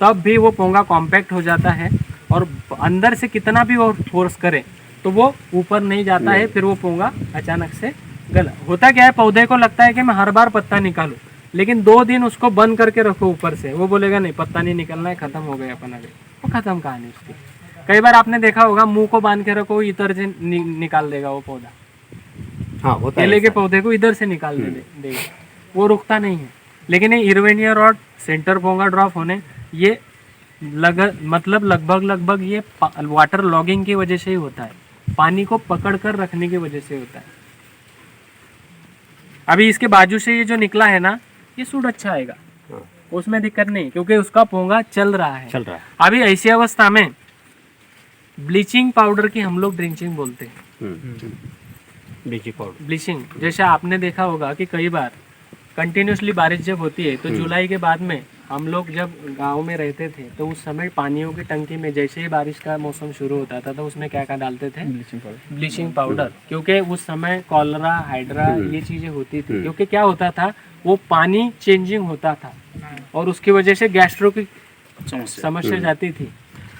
तब भी वो पोंगा कॉम्पैक्ट हो जाता है और अंदर से कितना भी वो फोर्स करे तो वो ऊपर नहीं जाता है। फिर वो पोंगा अचानक से गला। होता क्या है, पौधे को लगता है कि मैं हर बार पत्ता निकालूं, लेकिन 2 दिन उसको बंद करके रखो ऊपर से, वो बोलेगा नहीं पत्ता नहीं निकलना है, खत्म हो गया अपन अगर, वो खत्म कहानी उसकी। कई बार आपने देखा होगा मुंह को बांध के रखो, इधर से निकाल देगा वो पौधा। हाँ, केले के पौधे को इधर से निकाल देगा, वो रुकता नहीं है। लेकिन ये इर्विनियर रॉड सेंटर पोंगा ड्रॉप होने, ये लगभग ये वाटर लॉगिंग की वजह से ही होता है, पानी को पकड़ कर रखने की वजह से होता है। अभी इसके बाजू से ये जो निकला है ना, ये सूट अच्छा आएगा, उसमें दिक्कत नहीं, क्योंकि उसका पोंगा चल रहा है। अभी ऐसी अवस्था में ब्लीचिंग पाउडर की हम लोग ड्रिंचिंग बोलते हैं। ब्लीचिंग जैसे आपने देखा होगा कि कई बार कंटिन्यूसली बारिश जब होती है तो जुलाई के बाद में हम लोग जब गांव में रहते थे तो उस समय पानियों की टंकी में जैसे ही बारिश का मौसम शुरू होता था तो उसमें क्या क्या डालते थे? Bleaching powder. क्योंकि उस समय कॉलरा, हाइड्रा ये चीज़ें होती थी। क्योंकि क्या होता था, वो पानी चेंजिंग होता था और उसकी वजह से गैस्ट्रो की समस्या जाती थी।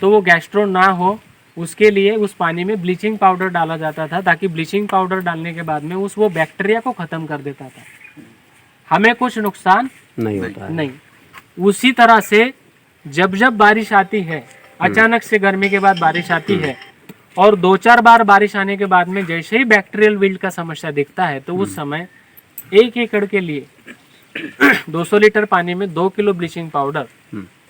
तो वो गैस्ट्रो ना हो उसके लिए उस पानी में ब्लीचिंग पाउडर डाला जाता था, ताकि ब्लीचिंग पाउडर डालने के बाद में वो बैक्टीरिया को ख़त्म कर देता था, हमें कुछ नुकसान नहीं होता नहीं। उसी तरह से जब जब बारिश आती है, अचानक से गर्मी के बाद बारिश आती है और 2-4 बार बारिश आने के बाद में जैसे ही बैक्टीरियल विल्ट का समस्या दिखता है, तो उस समय 1 एकड़ के लिए 200 लीटर पानी में 2 किलो ब्लीचिंग पाउडर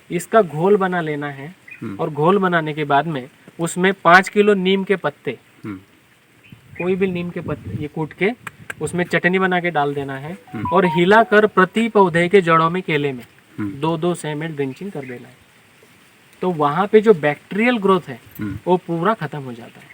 इसका घोल बना लेना है। और घोल बनाने के बाद में उसमें 5 किलो नीम के पत्ते, कोई भी नीम के पत्ते ये कूट के उसमें चटनी बना के डाल देना है और हिलाकर प्रति पौधे के जड़ों में, केले में 2-2 ml ड्रिंचिंग कर देना है। तो वहाँ पे जो बैक्टीरियल ग्रोथ है वो पूरा खत्म हो जाता है।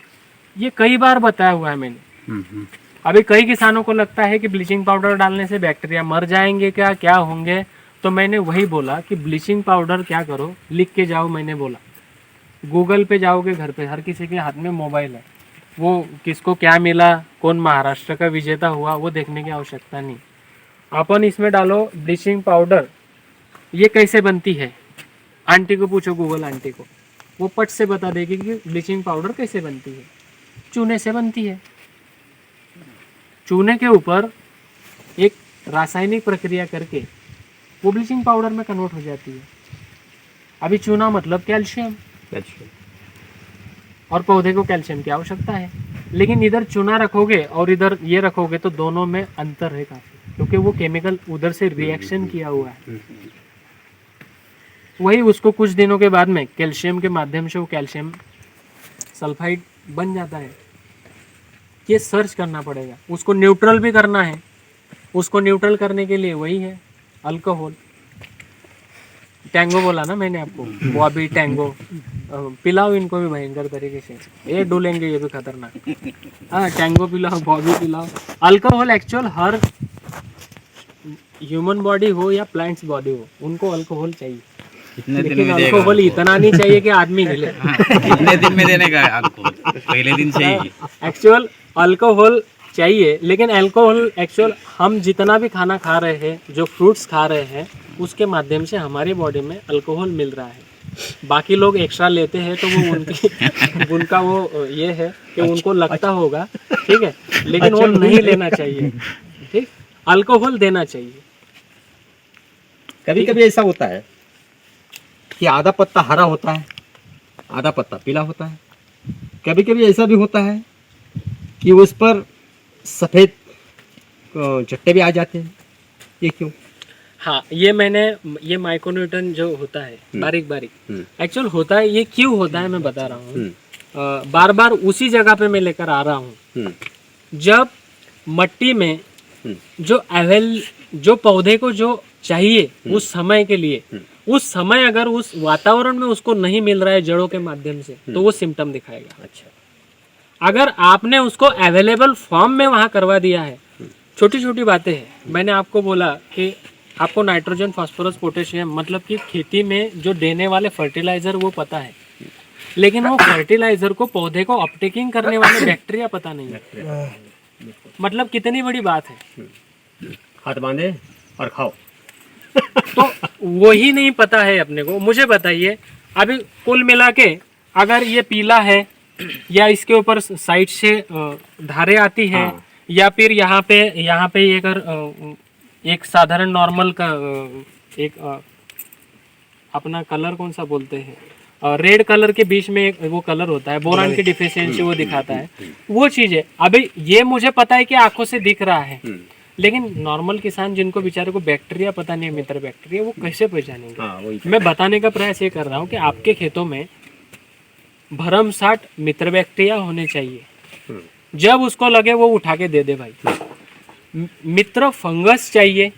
ये कई बार बताया हुआ है मैंने। अभी कई किसानों को लगता है कि ब्लीचिंग पाउडर डालने से बैक्टीरिया मर जाएंगे, क्या होंगे। तो मैंने वही बोला कि ब्लीचिंग पाउडर क्या करो, लिख के जाओ। मैंने बोला गूगल पे जाओगे, घर पे हर किसी के हाथ में मोबाइल है, वो किसको क्या मिला, कौन महाराष्ट्र का विजेता हुआ, वो देखने की आवश्यकता नहीं। अपन इसमें डालो ब्लीचिंग पाउडर, ये कैसे बनती है, आंटी को पूछो, गूगल आंटी को, वो पट से बता देगी कि ब्लीचिंग पाउडर कैसे बनती है। चूने से बनती है। चूने के ऊपर एक रासायनिक प्रक्रिया करके वो ब्लीचिंग पाउडर में कन्वर्ट हो जाती है। अभी चूना मतलब कैल्शियम, और पौधे को कैल्शियम की आवश्यकता है। लेकिन इधर चूना रखोगे और इधर ये रखोगे तो दोनों में अंतर है काफी, क्योंकि वो केमिकल उधर से रिएक्शन किया हुआ है। वही उसको कुछ दिनों के बाद में कैल्शियम के माध्यम से वो कैल्शियम सल्फाइड बन जाता है। ये सर्च करना पड़ेगा, उसको न्यूट्रल भी करना है। उसको न्यूट्रल करने के लिए वही है अल्कोहल। टैंगो बोला ना मैंने आपको, बॉबी टैंगो। पिलाओ इनको भी भयंकर तरीके से, ये डुलेंगे ये भी खतरनाक। हाँ, टैंगो पिलाओ, बॉबी पिलाओ। अल्कोहल एक्चुअल हर ह्यूमन बॉडी हो या प्लांट्स बॉडी हो, उनको अल्कोहल चाहिए। लेकिन अल्कोहल इतना नहीं चाहिए कि आदमी हिले। कितने दिन में देने का है अल्कोहल? पहले दिन से ही एक्चुअल अल्कोहल चाहिए, लेकिन अल्कोहल एक्चुअल हम जितना भी खाना खा रहे हैं, जो फ्रूट्स खा रहे हैं, उसके माध्यम से हमारी बॉडी में अल्कोहल मिल रहा है। बाकी लोग एक्स्ट्रा लेते हैं तो वो उनकी उनका वो ये है कि उनको लगता होगा, ठीक है, लेकिन वो नहीं लेना चाहिए। ठीक, अल्कोहल देना चाहिए। कभी कभी ऐसा होता है कि आधा पत्ता हरा होता है, आधा पत्ता पीला होता है। कभी कभी ऐसा भी होता है कि उस पर सफ़ेद चट्टे भी आ जाते हैं। ये क्यों? हाँ, ये माइक्रोन्यूटन जो होता है बारीक बारीक एक्चुअल होता है। ये क्यों होता है मैं बता रहा हूँ। बार बार उसी जगह पे मैं लेकर आ रहा हूँ। जब मट्टी में जो पौधे को जो चाहिए उस समय के लिए, उस समय अगर उस वातावरण में उसको नहीं मिल रहा है जड़ों के माध्यम से, तो वो सिम्टम दिखाएगा। अच्छा, अगर आपने उसको अवेलेबल फॉर्म में वहां करवा दिया है, छोटी छोटी बातें हैं। मैंने आपको बोला कि आपको नाइट्रोजन, फास्फोरस, पोटेशियम मतलब कि खेती में जो देने वाले फर्टिलाइजर वो पता है, लेकिन वो फर्टिलाइजर को पौधे को अपटेकिंग करने वाले बैक्टीरिया पता नहीं है। मतलब कितनी बड़ी बात है। हाथ बांधे और खाओ। तो वही नहीं पता है अपने को। मुझे बताइए, अभी कुल मिला के अगर ये पीला है या इसके ऊपर साइड से धारें आती है, या फिर यहाँ पे ये अगर एक साधारण नॉर्मल का एक अपना कलर कौन सा बोलते हैं, रेड कलर के बीच में एक वो कलर होता है, बोरान की डिफिशियंसी वो दिखाता है, वो चीज़ है। अभी ये मुझे पता है कि आंखों से दिख रहा है, लेकिन नॉर्मल किसान जिनको बेचारे को बैक्टीरिया पता नहीं है, मित्र बैक्टीरिया, वो कैसे पहचानेंगे? मैं बताने का प्रयास ये कर रहा हूँ कि आपके खेतों में भरमसाठ मित्र बैक्टीरिया होने चाहिए। जब उसको लगे वो उठा के दे दे भाई। मित्र फंगस चाहिए।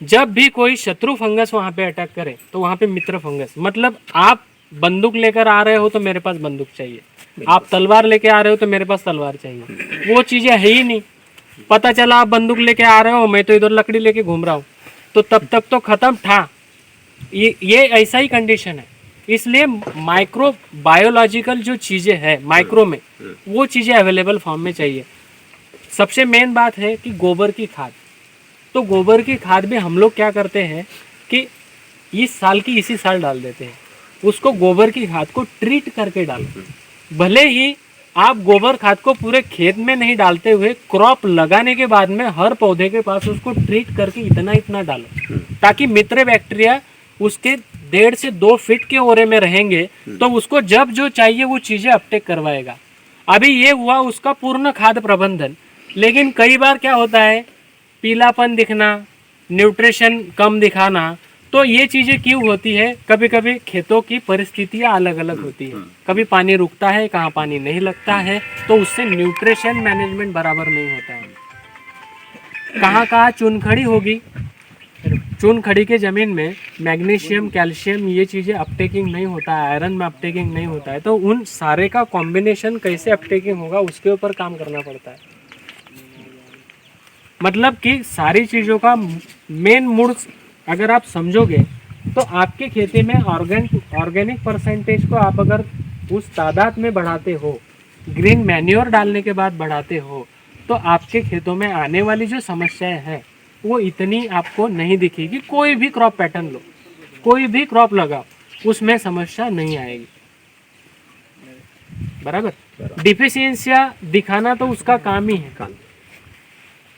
जब भी कोई शत्रु फंगस वहां पे अटैक करे तो वहां पे मित्र फंगस, मतलब आप बंदूक लेकर आ रहे हो तो मेरे पास बंदूक चाहिए, आप तलवार लेके आ रहे हो तो मेरे पास तलवार चाहिए। वो चीजें है ही नहीं। पता चला आप बंदूक लेके आ रहे हो, मैं तो इधर लकड़ी लेके घूम रहा हूँ, तो तब तक तो खत्म था। ये ऐसा ही कंडीशन है। इसलिए माइक्रो बायोलॉजिकल जो चीज़ें हैं माइक्रो में, वो चीज़ें अवेलेबल फॉर्म में चाहिए। सबसे मेन बात है कि गोबर की खाद। तो गोबर की खाद भी हम लोग क्या करते हैं कि इस साल की इसी साल डाल देते हैं। उसको गोबर की खाद को ट्रीट करके डालो। भले ही आप गोबर खाद को पूरे खेत में नहीं डालते हुए क्रॉप लगाने के बाद में हर पौधे के पास उसको ट्रीट करके इतना डालो, ताकि मित्र बैक्टीरिया उसके 1.5 से 2 फीट के ओरे में रहेंगे, तो उसको जब जो चाहिए वो चीज़ें अपटेक करवाएगा। अभी ये हुआ उसका पूर्ण खाद प्रबंधन। लेकिन कई बार क्या होता है, पीलापन दिखना, न्यूट्रिशन कम दिखाना। तो ये चीज़ें क्यों होती है? कभी कभी खेतों की परिस्थितियाँ अलग अलग होती है। कभी पानी रुकता है, कहाँ पानी नहीं लगता है, तो उससे न्यूट्रिशन मैनेजमेंट बराबर नहीं होता है। कहाँ चुनखड़ी होगी, चुनखड़ी के ज़मीन में मैग्नीशियम, कैल्शियम ये चीज़ें अपटेकिंग नहीं होता है, आयरन में अपटेकिंग नहीं होता है, तो उन सारे का कॉम्बिनेशन कैसे अपटेकिंग होगा उसके ऊपर काम करना पड़ता है। मतलब कि सारी चीज़ों का मेन मूड अगर आप समझोगे तो आपके खेती में ऑर्गेनिक परसेंटेज को आप अगर उस तादाद में बढ़ाते हो, ग्रीन मैन्योर डालने के बाद बढ़ाते हो, तो आपके खेतों में आने वाली जो समस्याएं हैं वो इतनी आपको नहीं दिखेगी। कोई भी क्रॉप पैटर्न लो, कोई भी क्रॉप लगाओ, उसमें समस्या नहीं आएगी। बराबर। डिफिशियंसियाँ दिखाना तो उसका काम ही है,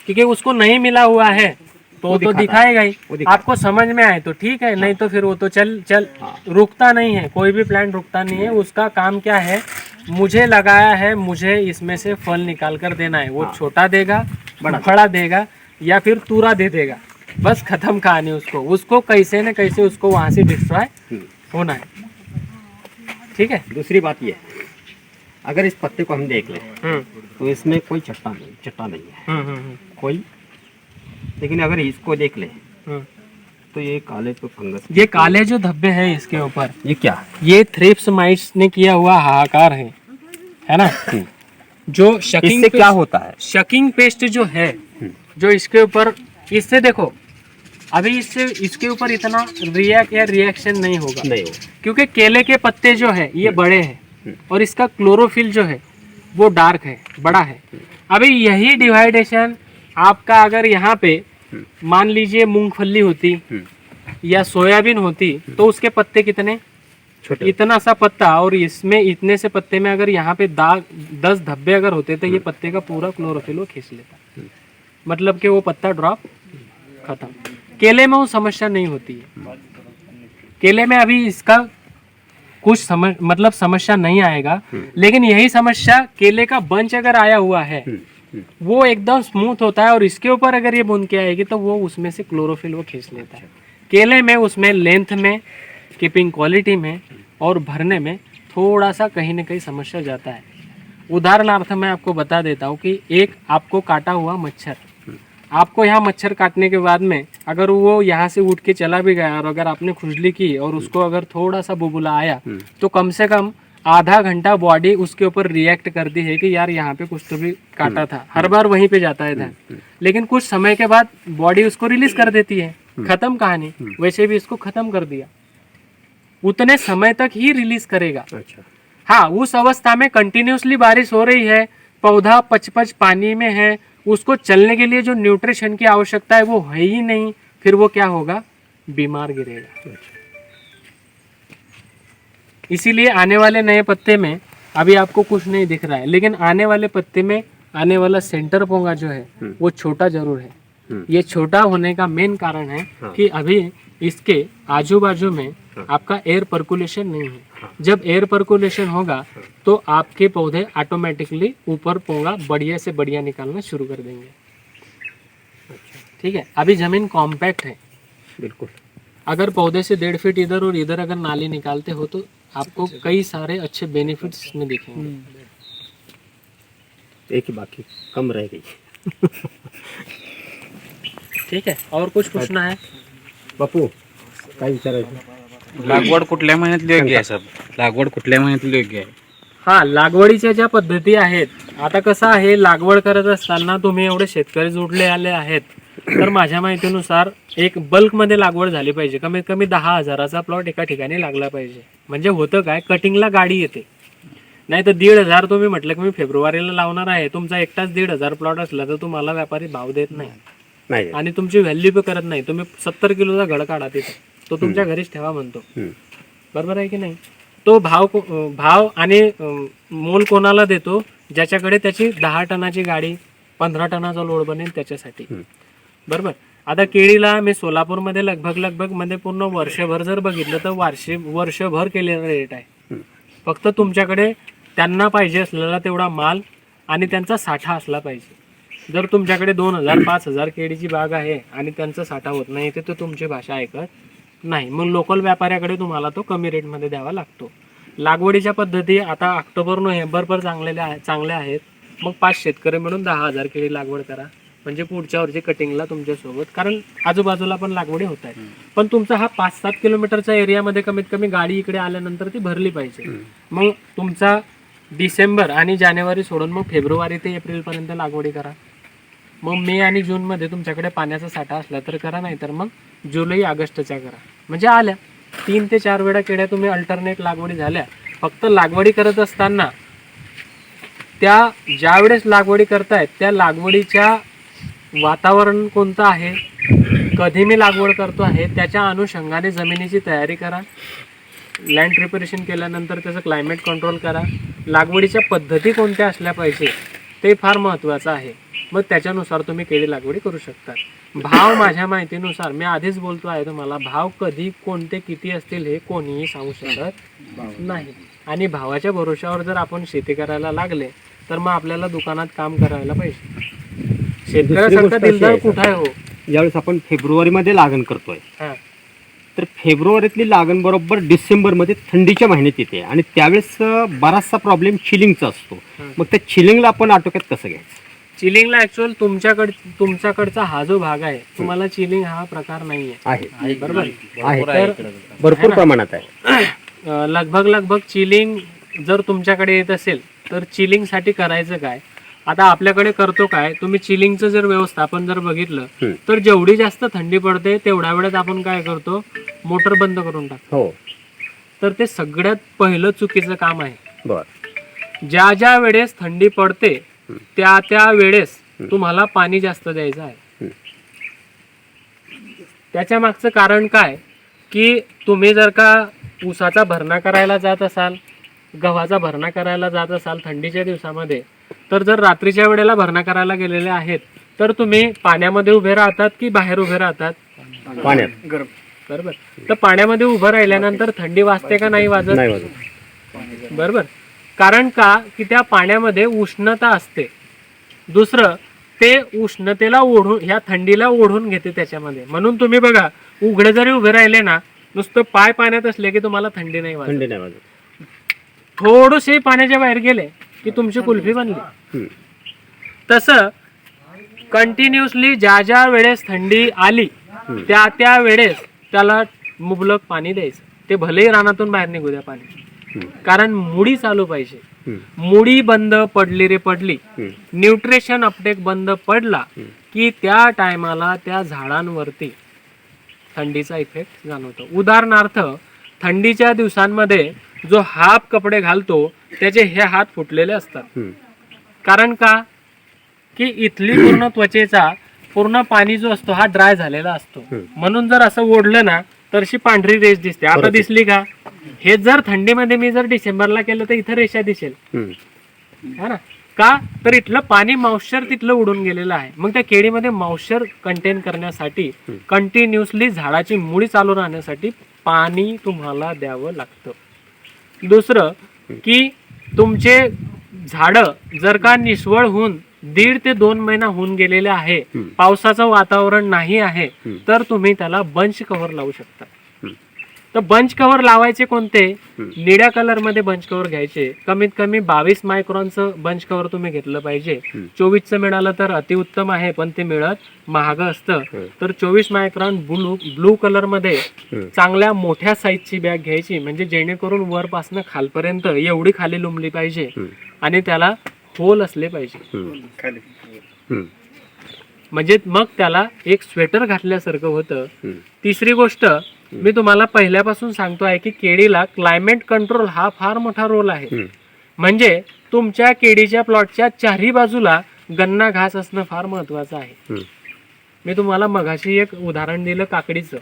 क्योंकि उसको नहीं मिला हुआ है तो दिखाएगा ही। आपको समझ में आए तो ठीक है, नहीं तो फिर वो तो चल रुकता नहीं है। कोई भी प्लांट रुकता नहीं है। उसका काम क्या है, मुझे लगाया है, मुझे इसमें से फल निकाल कर देना है। वो छोटा देगा, बड़ा देगा, या फिर तूरा दे देगा, बस खत्म कहानी। उसको कैसे न कैसे उसको वहां से डिस्ट्रॉय होना है। ठीक है। दूसरी बात ये है, अगर इस पत्ते को हम देख लें तो इसमें कोई चट्टा नहीं है कोई, लेकिन अगर इसको देख लें तो ये काले पे फंगस, ये काले जो धब्बे हैं इसके ऊपर, ये क्या है? ये थ्रिप्स माइट्स ने किया हुआ हाहाकार है ना। जो शकिंग इससे क्या होता है? शकिंग पेस्ट जो है, जो इसके ऊपर, इससे देखो अभी इसके ऊपर इतना रिएक्शन नहीं होगा, क्योंकि केले के पत्ते जो है ये बड़े हैं और इसका क्लोरोफिल जो है वो डार्क है, बड़ा है। अभी यही डिवाइडेशन आपका अगर यहाँ पे मान लीजिए मूंगफली होती या सोयाबीन होती तो उसके पत्ते कितने छोटे, इतना सा पत्ता, और इसमें इतने से पत्ते में अगर यहाँ पे 10 धब्बे अगर होते तो ये पत्ते का पूरा क्लोरोफिल वो खींच लेता, मतलब कि वो पत्ता ड्रॉप खत्म। केले में वो समस्या नहीं होती है। केले में अभी इसका कुछ समस्या नहीं आएगा, लेकिन यही समस्या केले का बंच अगर आया हुआ है वो एकदम स्मूथ होता है, और इसके ऊपर अगर ये बूंद के आएगी तो वो उसमें से क्लोरोफिल वो खींच लेता है। केले में उसमें लेंथ में, कीपिंग क्वालिटी में और भरने में थोड़ा सा कहीं ना कहीं समस्या जाता है। उदाहरणार्थ मैं आपको बता देता हूँ कि एक आपको काटा हुआ मच्छर, आपको यहाँ मच्छर काटने के बाद में अगर वो यहाँ से उठ के चला भी गया और अगर आपने खुजली की और उसको अगर थोड़ा सा बुबुला आया तो कम से कम आधा घंटा बॉडी उसके ऊपर रिएक्ट करती है कि यार यहाँ पे कुछ तो भी काटा था, हर बार वहीं पे जाता है ध्यान। लेकिन कुछ समय के बाद बॉडी उसको रिलीज कर देती है, खत्म कहानी। वैसे भी इसको खत्म कर दिया, उतने समय तक ही रिलीज करेगा। अच्छा। हाँ, उस अवस्था में कंटिन्यूसली बारिश हो रही है, पौधा पच पानी में है, उसको चलने के लिए जो न्यूट्रिशन की आवश्यकता है वो है ही नहीं, फिर वो क्या होगा, बीमार गिरेगा। इसीलिए आने वाले नए पत्ते में अभी आपको कुछ नहीं दिख रहा है, लेकिन आने वाले पत्ते में आने वाला सेंटर पोंगा जो है वो छोटा जरूर है। ये छोटा होने का मेन कारण है कि अभी इसके आजू बाजू में आपका एयर पर्कुलेशन नहीं है। जब एयर पर्कुलेशन होगा तो आपके पौधे ऑटोमेटिकली ऊपर पोंगा बढ़िया से बढ़िया निकालना शुरू कर देंगे। ठीक है। अभी जमीन कॉम्पैक्ट है बिल्कुल। अगर पौधे से 1.5 फीट इधर और इधर अगर नाली निकालते हो तो आपको कई सारे अच्छे बेनिफिट्स इसमें दिखेंगे। एक ही बाकी कम रह गई। ठीक है। और कुछ पूछना है बापू? काय विचारायचं? लागवड कुठल्या महिन्यातली योग्य आहे सर? लागवड कुठल्या महिन्यातली योग्य आहे? हा, लागवडीच्या ज्या पद्धती आहेत, आता कसं आहे, लागवड करत असताना तुम्ही एवढे शेतकरी जोडले आले आहेत, तर माझ्या माहितीनुसार एक बल्कमध्ये लागवड झाली पाहिजे। कमीत कमी 10,000चा प्लॉट एका ठिकाणी लागला पाहिजे। म्हणजे होतं काय, कटिंगला गाडी येते, नाही तर 1,500 तुम्ही म्हटलं की मी फेब्रुवारीला लावणार आहे, तुमचा एकटाच 1,500 प्लॉट असला तर तुम्हाला व्यापारी भाव देत नाही आणि तुमची व्हॅल्यू पण करत नाही। तुम्ही 70 किलोचा घड काढा तिथे, तो तुमच्या घरीच ठेवा म्हणतो, बरोबर आहे की नाही? तो भाव आणि मोल कोणाला देतो? ज्याच्याकडे त्याची 10 टनाची गाडी, 15 टनाचा लोड बनेल त्याच्यासाठी, बरोबर? आता केळीला मी सोलापूरमध्ये लगभग मध्ये पूर्ण वर्षभर जर बघितलं तर वर्षभर केलेला रेट आहे। फक्त तुमच्याकडे त्यांना पाहिजे असलेला तेवढा माल आणि त्यांचा साठा असला पाहिजे। जर तुमच्याकडे 2,000 5,000 केळीची बाग आहे आणि त्यांचा साठा होत नाही तर तुमची भाषा ऐकत नाही, मग लोकल व्यापाऱ्याकडे तुम्हाला तो कमी रेटमध्ये द्यावा लागतो। लागवडीच्या पद्धती आता ऑक्टोबर नोव्हेंबर पर चांगल्या आहेत, मग 5 शेतकरी मिळून 10,000 केळी लागवड करा, म्हणजे पुढच्या वर्षी कटिंगला तुमच्यासोबत, कारण आजूबाजूला पण लागवडी होत आहेत, पण तुमचा हा 5-7 किलोमीटरच्या एरियामध्ये कमीत कमी गाडी इकडे आल्यानंतर ती भरली पाहिजे। मग तुमचा डिसेंबर आणि जानेवारी सोडून मग फेब्रुवारी ते एप्रिलपर्यंत लागवडी करा। मग मे आणि जूनमध्ये तुमच्याकडे पाण्याचा साठा असला तर करा, नाही तर मग जुलै ऑगस्टच्या करा। म्हणजे आल्या 3 ते 4 वेळा केळ्या तुम्ही अल्टरनेट लागवडी झाल्या। फक्त लागवडी करत असताना त्या ज्यावेळेस लागवडी करतायत त्या लागवडीच्या वातावरण कोणतं आहे, कधी मी लागवड करतो आहे, त्याच्या अनुषंगाने जमिनीची तयारी करा। लँड प्रिपरेशन केल्यानंतर त्याचं क्लायमेट कंट्रोल करा। लागवडीच्या पद्धती कोणत्या असल्या पाहिजे ते फार महत्त्वाचं आहे, मग त्याच्यानुसार तुम्ही केळी लागवडी करू शकता। भाव माझ्या माहितीनुसार मी आधीच बोलतो आहे तुम्हाला, भाव कधी कोणते किती असतील हे कोणीही सांगू शकत नाही। आणि भावाच्या भरोशावर जर आपण शेती करायला लागले तर मग आपल्याला दुकानात काम करायला पाहिजे. शेतकऱ्यासारखा गोष्ट अशी दिलदार आहे, कुठं आहे हो? ज्यावेळेस आपण फेब्रुवारीमध्ये लागण करतोय हा. तर फेब्रुवारीतली लागण बरोबर डिसेंबरमध्ये थंडीच्या महिन्यात येते आणि त्यावेळेस बराचसा प्रॉब्लेम चिलिंगचा असतो. मग त्या चिलिंगला आपण आटोक्यात कसं घ्यायचं? चिलिंगला ऍक्च्युअल तुमच्याकडचा हा जो भाग आहे तुम्हाला चिलिंग हा प्रकार नाहीये. आहे बरोबर आहे तर भरपूर प्रमाणात आहे. लगभग चिलिंग जर तुमच्याकडे येत असेल तर चिलिंग साठी करायचं काय? आता आपल्याकडे करतो काय, तुम्ही चिलिंगचं जर व्यवस्थापन जर बघितलं तर जेवढी जास्त थंडी पडते तेवढ्या वेळेत आपण काय करतो, मोटर बंद करून टाकतो. हो तर ते सगळ्यात पहिलं चुकीचं काम आहे. बर. ज्या वेळेस थंडी पडते त्या वेळेस तुम्हाला पाणी जास्त द्यायचं आहे. त्याच्या मागचं कारण काय की तुम्ही जर का ऊसाचा भरणा करायला जात असाल, गव्हाचा भरणा करायला जात असाल थंडीच्या दिवसामध्ये, तर जर रात्रीच्या वेळेला भरणा करायला गेलेले आहेत तर तुम्ही पाण्यामध्ये उभे राहतात की बाहेर उभे राहतात? पाण्यात. बरोबर. तर पाण्यामध्ये उभं राहिल्यानंतर थंडी वाजते का नाही वाजत? नाही वाजत. बरोबर. कारण का की त्या पाण्यामध्ये उष्णता असते. दुसरं ते उष्णतेला ओढून, ह्या थंडीला ओढून घेते त्याच्यामध्ये. म्हणून तुम्ही बघा उघडे जरी उभे राहिले ना, नुसतं पाय पाण्यात असले की तुम्हाला थंडी नाही वाजत. थंडी नाही वाजत. थोडेसे पाण्याच्या बाहेर गेले की तुमची कुल्फी बनली. तसं कंटिन्युअसली ज्या वेळेस थंडी आली त्या वेळेस त्याला मुबलक पाणी द्यायचं. ते भलेही रानातून बाहेर निघू द्या पाणी, कारण मुडी चालू पाहिजे. मुडी बंद पडली रे पडली, न्यूट्रिशन अपटेक बंद पडला की त्या टायमाला त्या झाडांवरती थंडीचा इफेक्ट जाणवतो. उदाहरणार्थ थंडीच्या दिवसांमध्ये जो हाफ कपडे घालतो त्याचे हे हात फुटलेले असतात. कारण का की इथली पूर्ण त्वचेचा पूर्ण पाणी जो असतो हा ड्राय झालेला असतो. म्हणून जर असं ओढलं ना तर अशी पांढरी रेष दिसते. आता दिसली का? हे जर थंडीमध्ये मी जर डिसेंबरला केलं तर इथं रेषा दिसेल, है ना? का तर इथलं पाणी मॉइश्चर तिथलं उडून गेलेलं आहे. मग त्या केळीमध्ये मॉइश्चर कंटेन करण्यासाठी कंटिन्युअसली झाडाची मुळी चालू राहण्यासाठी पाणी तुम्हाला द्यावं लागतं. दुसरं की तुमचे झाडं जर का निष्वळ होऊन 1.5 ते 2 महिना होऊन गेलेले आहे, पावसाचं वातावरण नाही आहे, तर तुम्ही त्याला बंच कव्हर लावू शकता. तर बंच कव्हर लावायचे कोणते? निळ्या कलर मध्ये बंच कव्हर घ्यायचे. कमीत कमी 22 मायक्रॉनचं बंच कव्हर तुम्ही घेतलं पाहिजे. 24चं मिळालं तर अतिउत्तम आहे, पण ते मिळत महाग असतं. तर 24 मायक्रॉन ब्लू कलर मध्ये चांगल्या मोठ्या साईजची बॅग घ्यायची, म्हणजे जेणेकरून वरपासनं खालपर्यंत एवढी खाली लुंबली पाहिजे आणि त्याला होल असले पाहिजे. म्हणजे मग त्याला एक स्वेटर घातल्यासारखं होतं. तिसरी गोष्ट मी तुम्हाला पहिल्यापासून सांगतो आहे की केळीला क्लायमेट कंट्रोल हा फार मोठा रोल आहे. म्हणजे तुमच्या केळीच्या प्लॉटच्या चारही बाजूला गन्ना घास असणं फार महत्वाचं आहे. मी तुम्हाला मगाशी एक उदाहरण दिलं काकडीचं.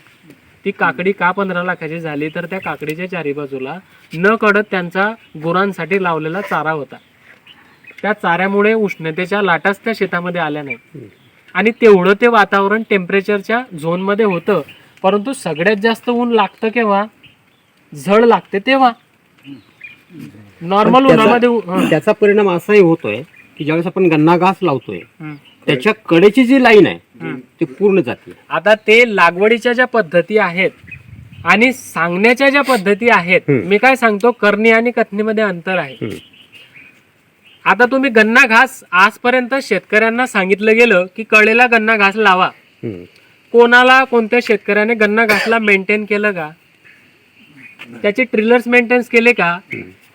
ती काकडी का 15 लाखाची झाली? तर त्या काकडीच्या चारी बाजूला न कळत त्यांचा गुरांसाठी लावलेला चारा होता. त्या चाऱ्यामुळे उष्णतेच्या लाटाच त्या शेतामध्ये आल्या नाही आणि तेवढं ते वातावरण टेम्परेचरच्या झोनमध्ये होतं. परंतु सगळ्यात जास्त ऊन लागतं केव्हा? झळ लागते तेव्हा. नॉर्मल उन्हामध्ये त्याचा परिणाम असाही होतोय की ज्यावेळेस आपण गन्ना घास लावतोय त्याच्या कडेची जी लाईन आहे ती पूर्ण जाते. आता ते लागवडीच्या ज्या पद्धती आहेत आणि सांगण्याच्या ज्या पद्धती आहेत, मी काय सांगतो, करणी आणि कथनीमध्ये अंतर आहे. आता तुम्ही गन्ना घास आजपर्यंत शेतकऱ्यांना सांगितलं गेलं की कळेला गन्ना घास लावा. कोणाला कोणत्या शेतकऱ्याने गन्ना घासला मेंटेन केलं का? त्याचे ट्रिलर्स मेंटेन्स केले का?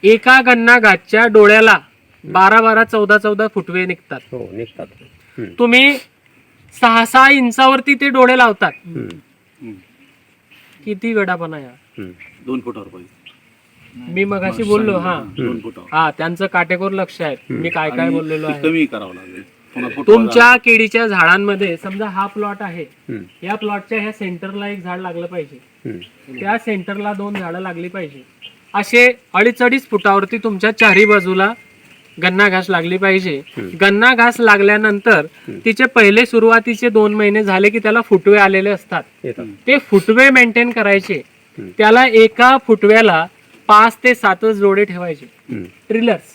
एका गन्ना घासच्या डोळ्याला 12-12, 14-14 फुटवे निघतात. हो, निघतात. तुम्ही 6-6 इंचावरती ते डोळे लावतात. किती वेडापणा या. 2 फुटावर पाहिजे. मी मगाशी बोललो हा त्यांचं काटेकोर लक्ष आहे. मी काय काय बोललेलो आहे. कमी करावं लागेल. तुमच्या केळीच्या झाडांमध्ये समजा हा प्लॉट आहे, या प्लॉटच्या ह्या सेंटरला एक झाड लागलं पाहिजे, त्या सेंटरला 2 झाडं लागली पाहिजे. असे 2.5 फुटावरती तुमच्या चारही बाजूला गन्ना घास लागली पाहिजे. गन्ना घास लागल्यानंतर तिचे पहिले सुरुवातीचे 2 महिने झाले की त्याला फुटवे आलेले असतात. ते फुटवे मेंटेन करायचे. त्याला एका फुटव्याला 5 ते 7 जोडे ठेवायचे ट्रिलर्स.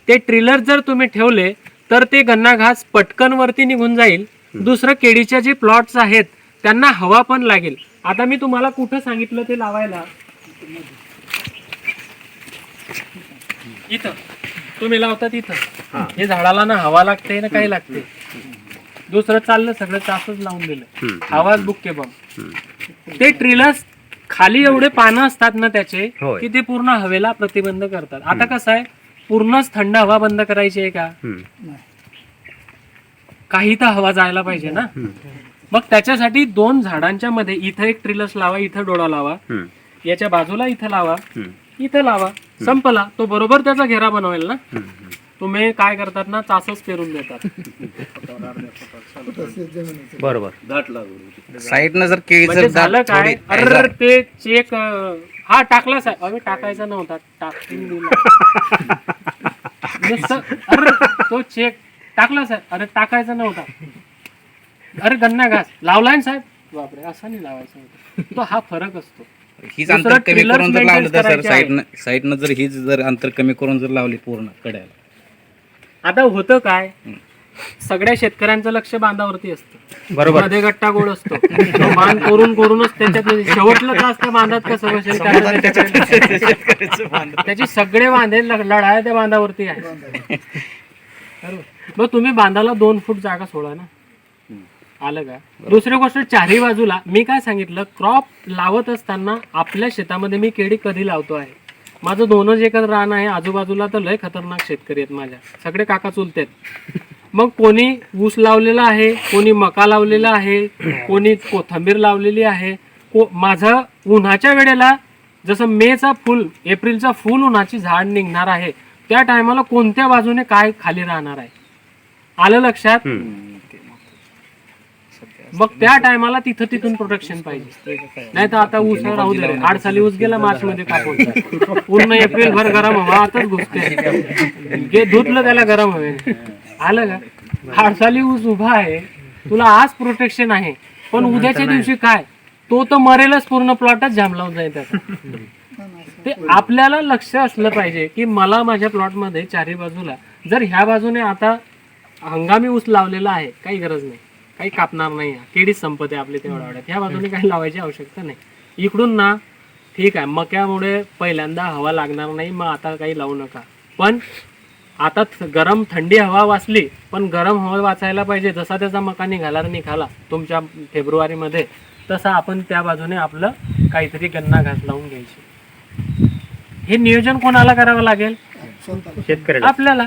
ते ट्रिलर जर तुम्ही ठेवले तर ते गन्ना घास पटकन वरती निघून जाईल. दुसरं केळीच्या जे प्लॉट्स आहेत त्यांना हवा पण लागेल. आता मी तुम्हाला कुठं सांगितलं ते लावायला, इथं तुम्ही लावतात इथं. हे झाडाला ना हवा लागते ना काही लागते. दुसरं चाललं सगळं चासच लावून दिलं, आवाज बुक्के बम. ते ट्रिलर्स खाली एवढे पानं असतात ना त्याचे होय. की ते पूर्ण हवेला प्रतिबंध करतात. आता कसं आहे, पूर्णच थंड हवा बंद करायची आहे का? काही तर हवा जायला पाहिजे ना. मग त्याच्यासाठी 2 झाडांच्या मध्ये इथं एक ट्रिलर्स लावा, इथं डोळा लावा, याच्या बाजूला इथं लावा, इथं लावा, संपला. तो बरोबर त्याचा घेरा बनवेल ना. तुम्ही काय करतात ना, चासच पेरून देतात. बरोबर. साईडनं जर केळीचं म्हणजे झालं दाट काय, थोडी- अरे ते चेक हा टाकला साहेब, अरे टाकायचा नव्हता, टाकून दिला नुसतं. अरे तो चेक टाकला साहेब, अरे टाकायचा नव्हता. अरे गन्ना घास लावलाय ना साहेब, बापरे असा नाही लावायचा होता. तो हा फरक असतो. हीच अंतर दुसरं कमी trillers करून जर लावलं तर maintain सर करायचे आहे. साईडनं जर हीच जर अंतर कमी करून जर लावली पूर्ण कड्याला, आता होतं काय, सगळ्या शेतकऱ्यांचं लक्ष बांधावरती असतं. बरोबर. मध्ये गट्टा गोळ असतो, तो बांध करूनच त्याच्यात शेवटलं तास त्या बांधात कसं बसेल कारण त्याचे सगळे बांधे लढाया त्या बांधावरती आहे. बरोबर. मग तुम्ही बांधाला 2 फूट जागा सोडा ना, आलं का. दुसरी गोष्ट, चारही बाजूला मी काय सांगितलं, क्रॉप लावत असताना आपल्या शेतामध्ये मी केळी कधी लावतो आहे. माझं 2च एकर रान आहे, आजूबाजूला तर लय खतरनाक शेतकरी आहेत माझ्या, सगळे काका चुलते आहेत. मग कोणी ऊस लावलेला आहे, कोणी मका लावलेला आहे, कोणी कोथंबीर लावलेली आहे. माझं उन्हाच्या वेळेला जसं मेचा फुल, एप्रिलचा फुल उन्हाची झाड निघणार आहे, त्या टायमाला कोणत्या बाजूने काय खाली राहणार आहे, आलं लक्षात. मग त्या टायमाला तिथून प्रोटेक्शन पाहिजे. नाही तर आता ऊस राहू दे, 8 साली ऊस गेला मार्च मध्ये कापून, पूर्ण एप्रिल भर गरम हवा आताच घुसते, धुतलं त्याला गरम हवे, आलं का. 8 साली ऊस उभा आहे, तुला आज प्रोटेक्शन आहे, पण उद्याच्या दिवशी काय, तो तर मरेलच, पूर्ण प्लॉटच जाम लावून जाईल त्याचा. ते आपल्याला लक्ष असलं पाहिजे की मला माझ्या प्लॉटमध्ये चारही बाजूला, जर ह्या बाजूने आता हंगामी ऊस लावलेला आहे, काही गरज नाही, काही कापणार नाही, केळीच संपते आपली तेवढ्या वेळात, ह्या बाजूने काही लावायची आवश्यकता नाही. इकडून ना ठीक आहे, मक्यामुळे पहिल्यांदा हवा लागणार नाही, मग आता काही लावू नका. पण आता गरम थंडी हवा वाचली, पण गरम हवा वाचायला पाहिजे. जसा त्याचा मका निघाला तुमच्या फेब्रुवारीमध्ये, तसं आपण त्या बाजूने आपलं काहीतरी गन्ना घास लावून घ्यायची. हे नियोजन कोणाला करावं लागेल? शेतकरी आपल्याला.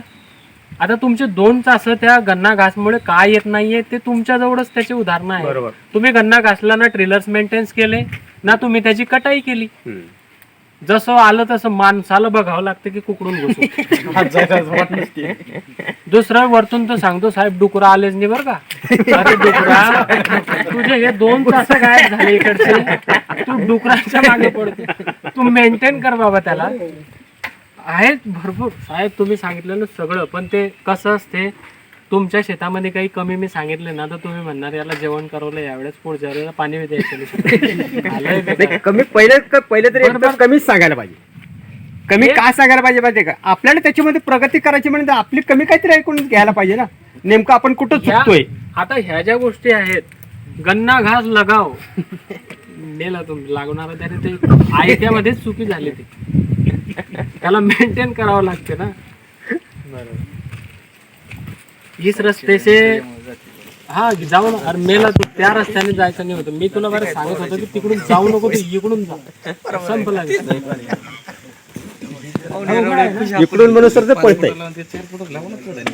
आता तुमचे 2 तास त्या गन्ना घासमुळे काय येत नाहीये ते तुमच्या जवळच त्याचे उदाहरणं आहे. बरोबर. तुम्ही गन्ना घासला ना ट्रेलर्स मेंटेन्स केले ना, तुम्ही त्याची कटाई केली. जसं आलं तसं माणसाला बघावं लागतं की कुकडून घुसून. दुसरं वरतून तर सांगतो साहेब, डुकरा आलेच नाही बरं का. अरे डुकरा, तुझे हे 2 तास गायब झाले इकडचे, तू डुकराच्या मागे पडते. तू मेंटेन कर बाबा त्याला. आहेत भरपूर साहेब, तुम्ही सांगितलेलं सगळं, पण ते कसं असते, तुमच्या शेतामध्ये काही कमी मी सांगितले ना तर तुम्ही म्हणणार याला जेवण करवलं यावेळेस, पुढच्या वेळेला पाणी द्यायचं. कमी पहिले तरी एकदम कमीच सांगायला पाहिजे. कमी काय सांगायला पाहिजे माहिती का, आपल्याला त्याच्यामध्ये प्रगती करायची म्हणजे आपली कमी काहीतरी ऐकून घ्यायला पाहिजे ना, नेमकं आपण कुठं चुकतोय. आता ह्या ज्या गोष्टी आहेत, गन्ना घास लगाव नेला तुम्ही लागणार, त्याने ते आयत्यामध्येच चुकी झाली, ती त्याला मेंटेन करावं लागते ना. बरोबर. इस रस्ते से हा जाऊ ना, अरे मेला तू त्या रस्त्याने जायचं नाही होतं. मी तुला बरं सांगत होतो की तिकडून जाऊ नको, तू इकडून जा, संपला. इकडून म्हणून सर ते पळतंय.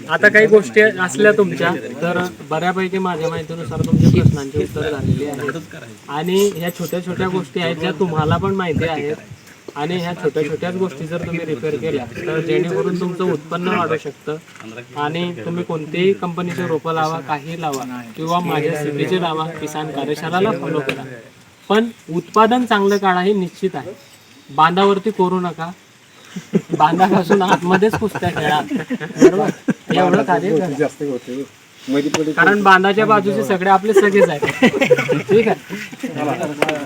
आता काही गोष्टी असल्या तुमच्या, तर बऱ्यापैकी माझ्या माहितीनुसार तुमच्या प्रश्नांची उत्तर झालेली आहेत. आणि ह्या छोट्या छोट्या गोष्टी आहेत ज्या तुम्हाला पण माहिती आहेत, आणि ह्या छोट्या छोट्याच गोष्टी जर तुम्ही रिपेअर केल्या तर जेणेकरून तुमचं उत्पन्न वाढू शकतं. आणि तुम्ही कोणतीही कंपनीचे रोपं लावा, काही लावा, किंवा माझ्या सिटीचे लावा, किसान कार्यशाळाला फॉलो करा, पण उत्पादन चांगलं काढा हे निश्चित आहे. बांधावरती करू नका, बांधापासून आतमध्येच कुस्त्या खेळा, बरोबर. एवढं कार्य करा, कारण बांधाच्या बाजूचे सगळे आपले सगळेच आहेत. ठीक आहे.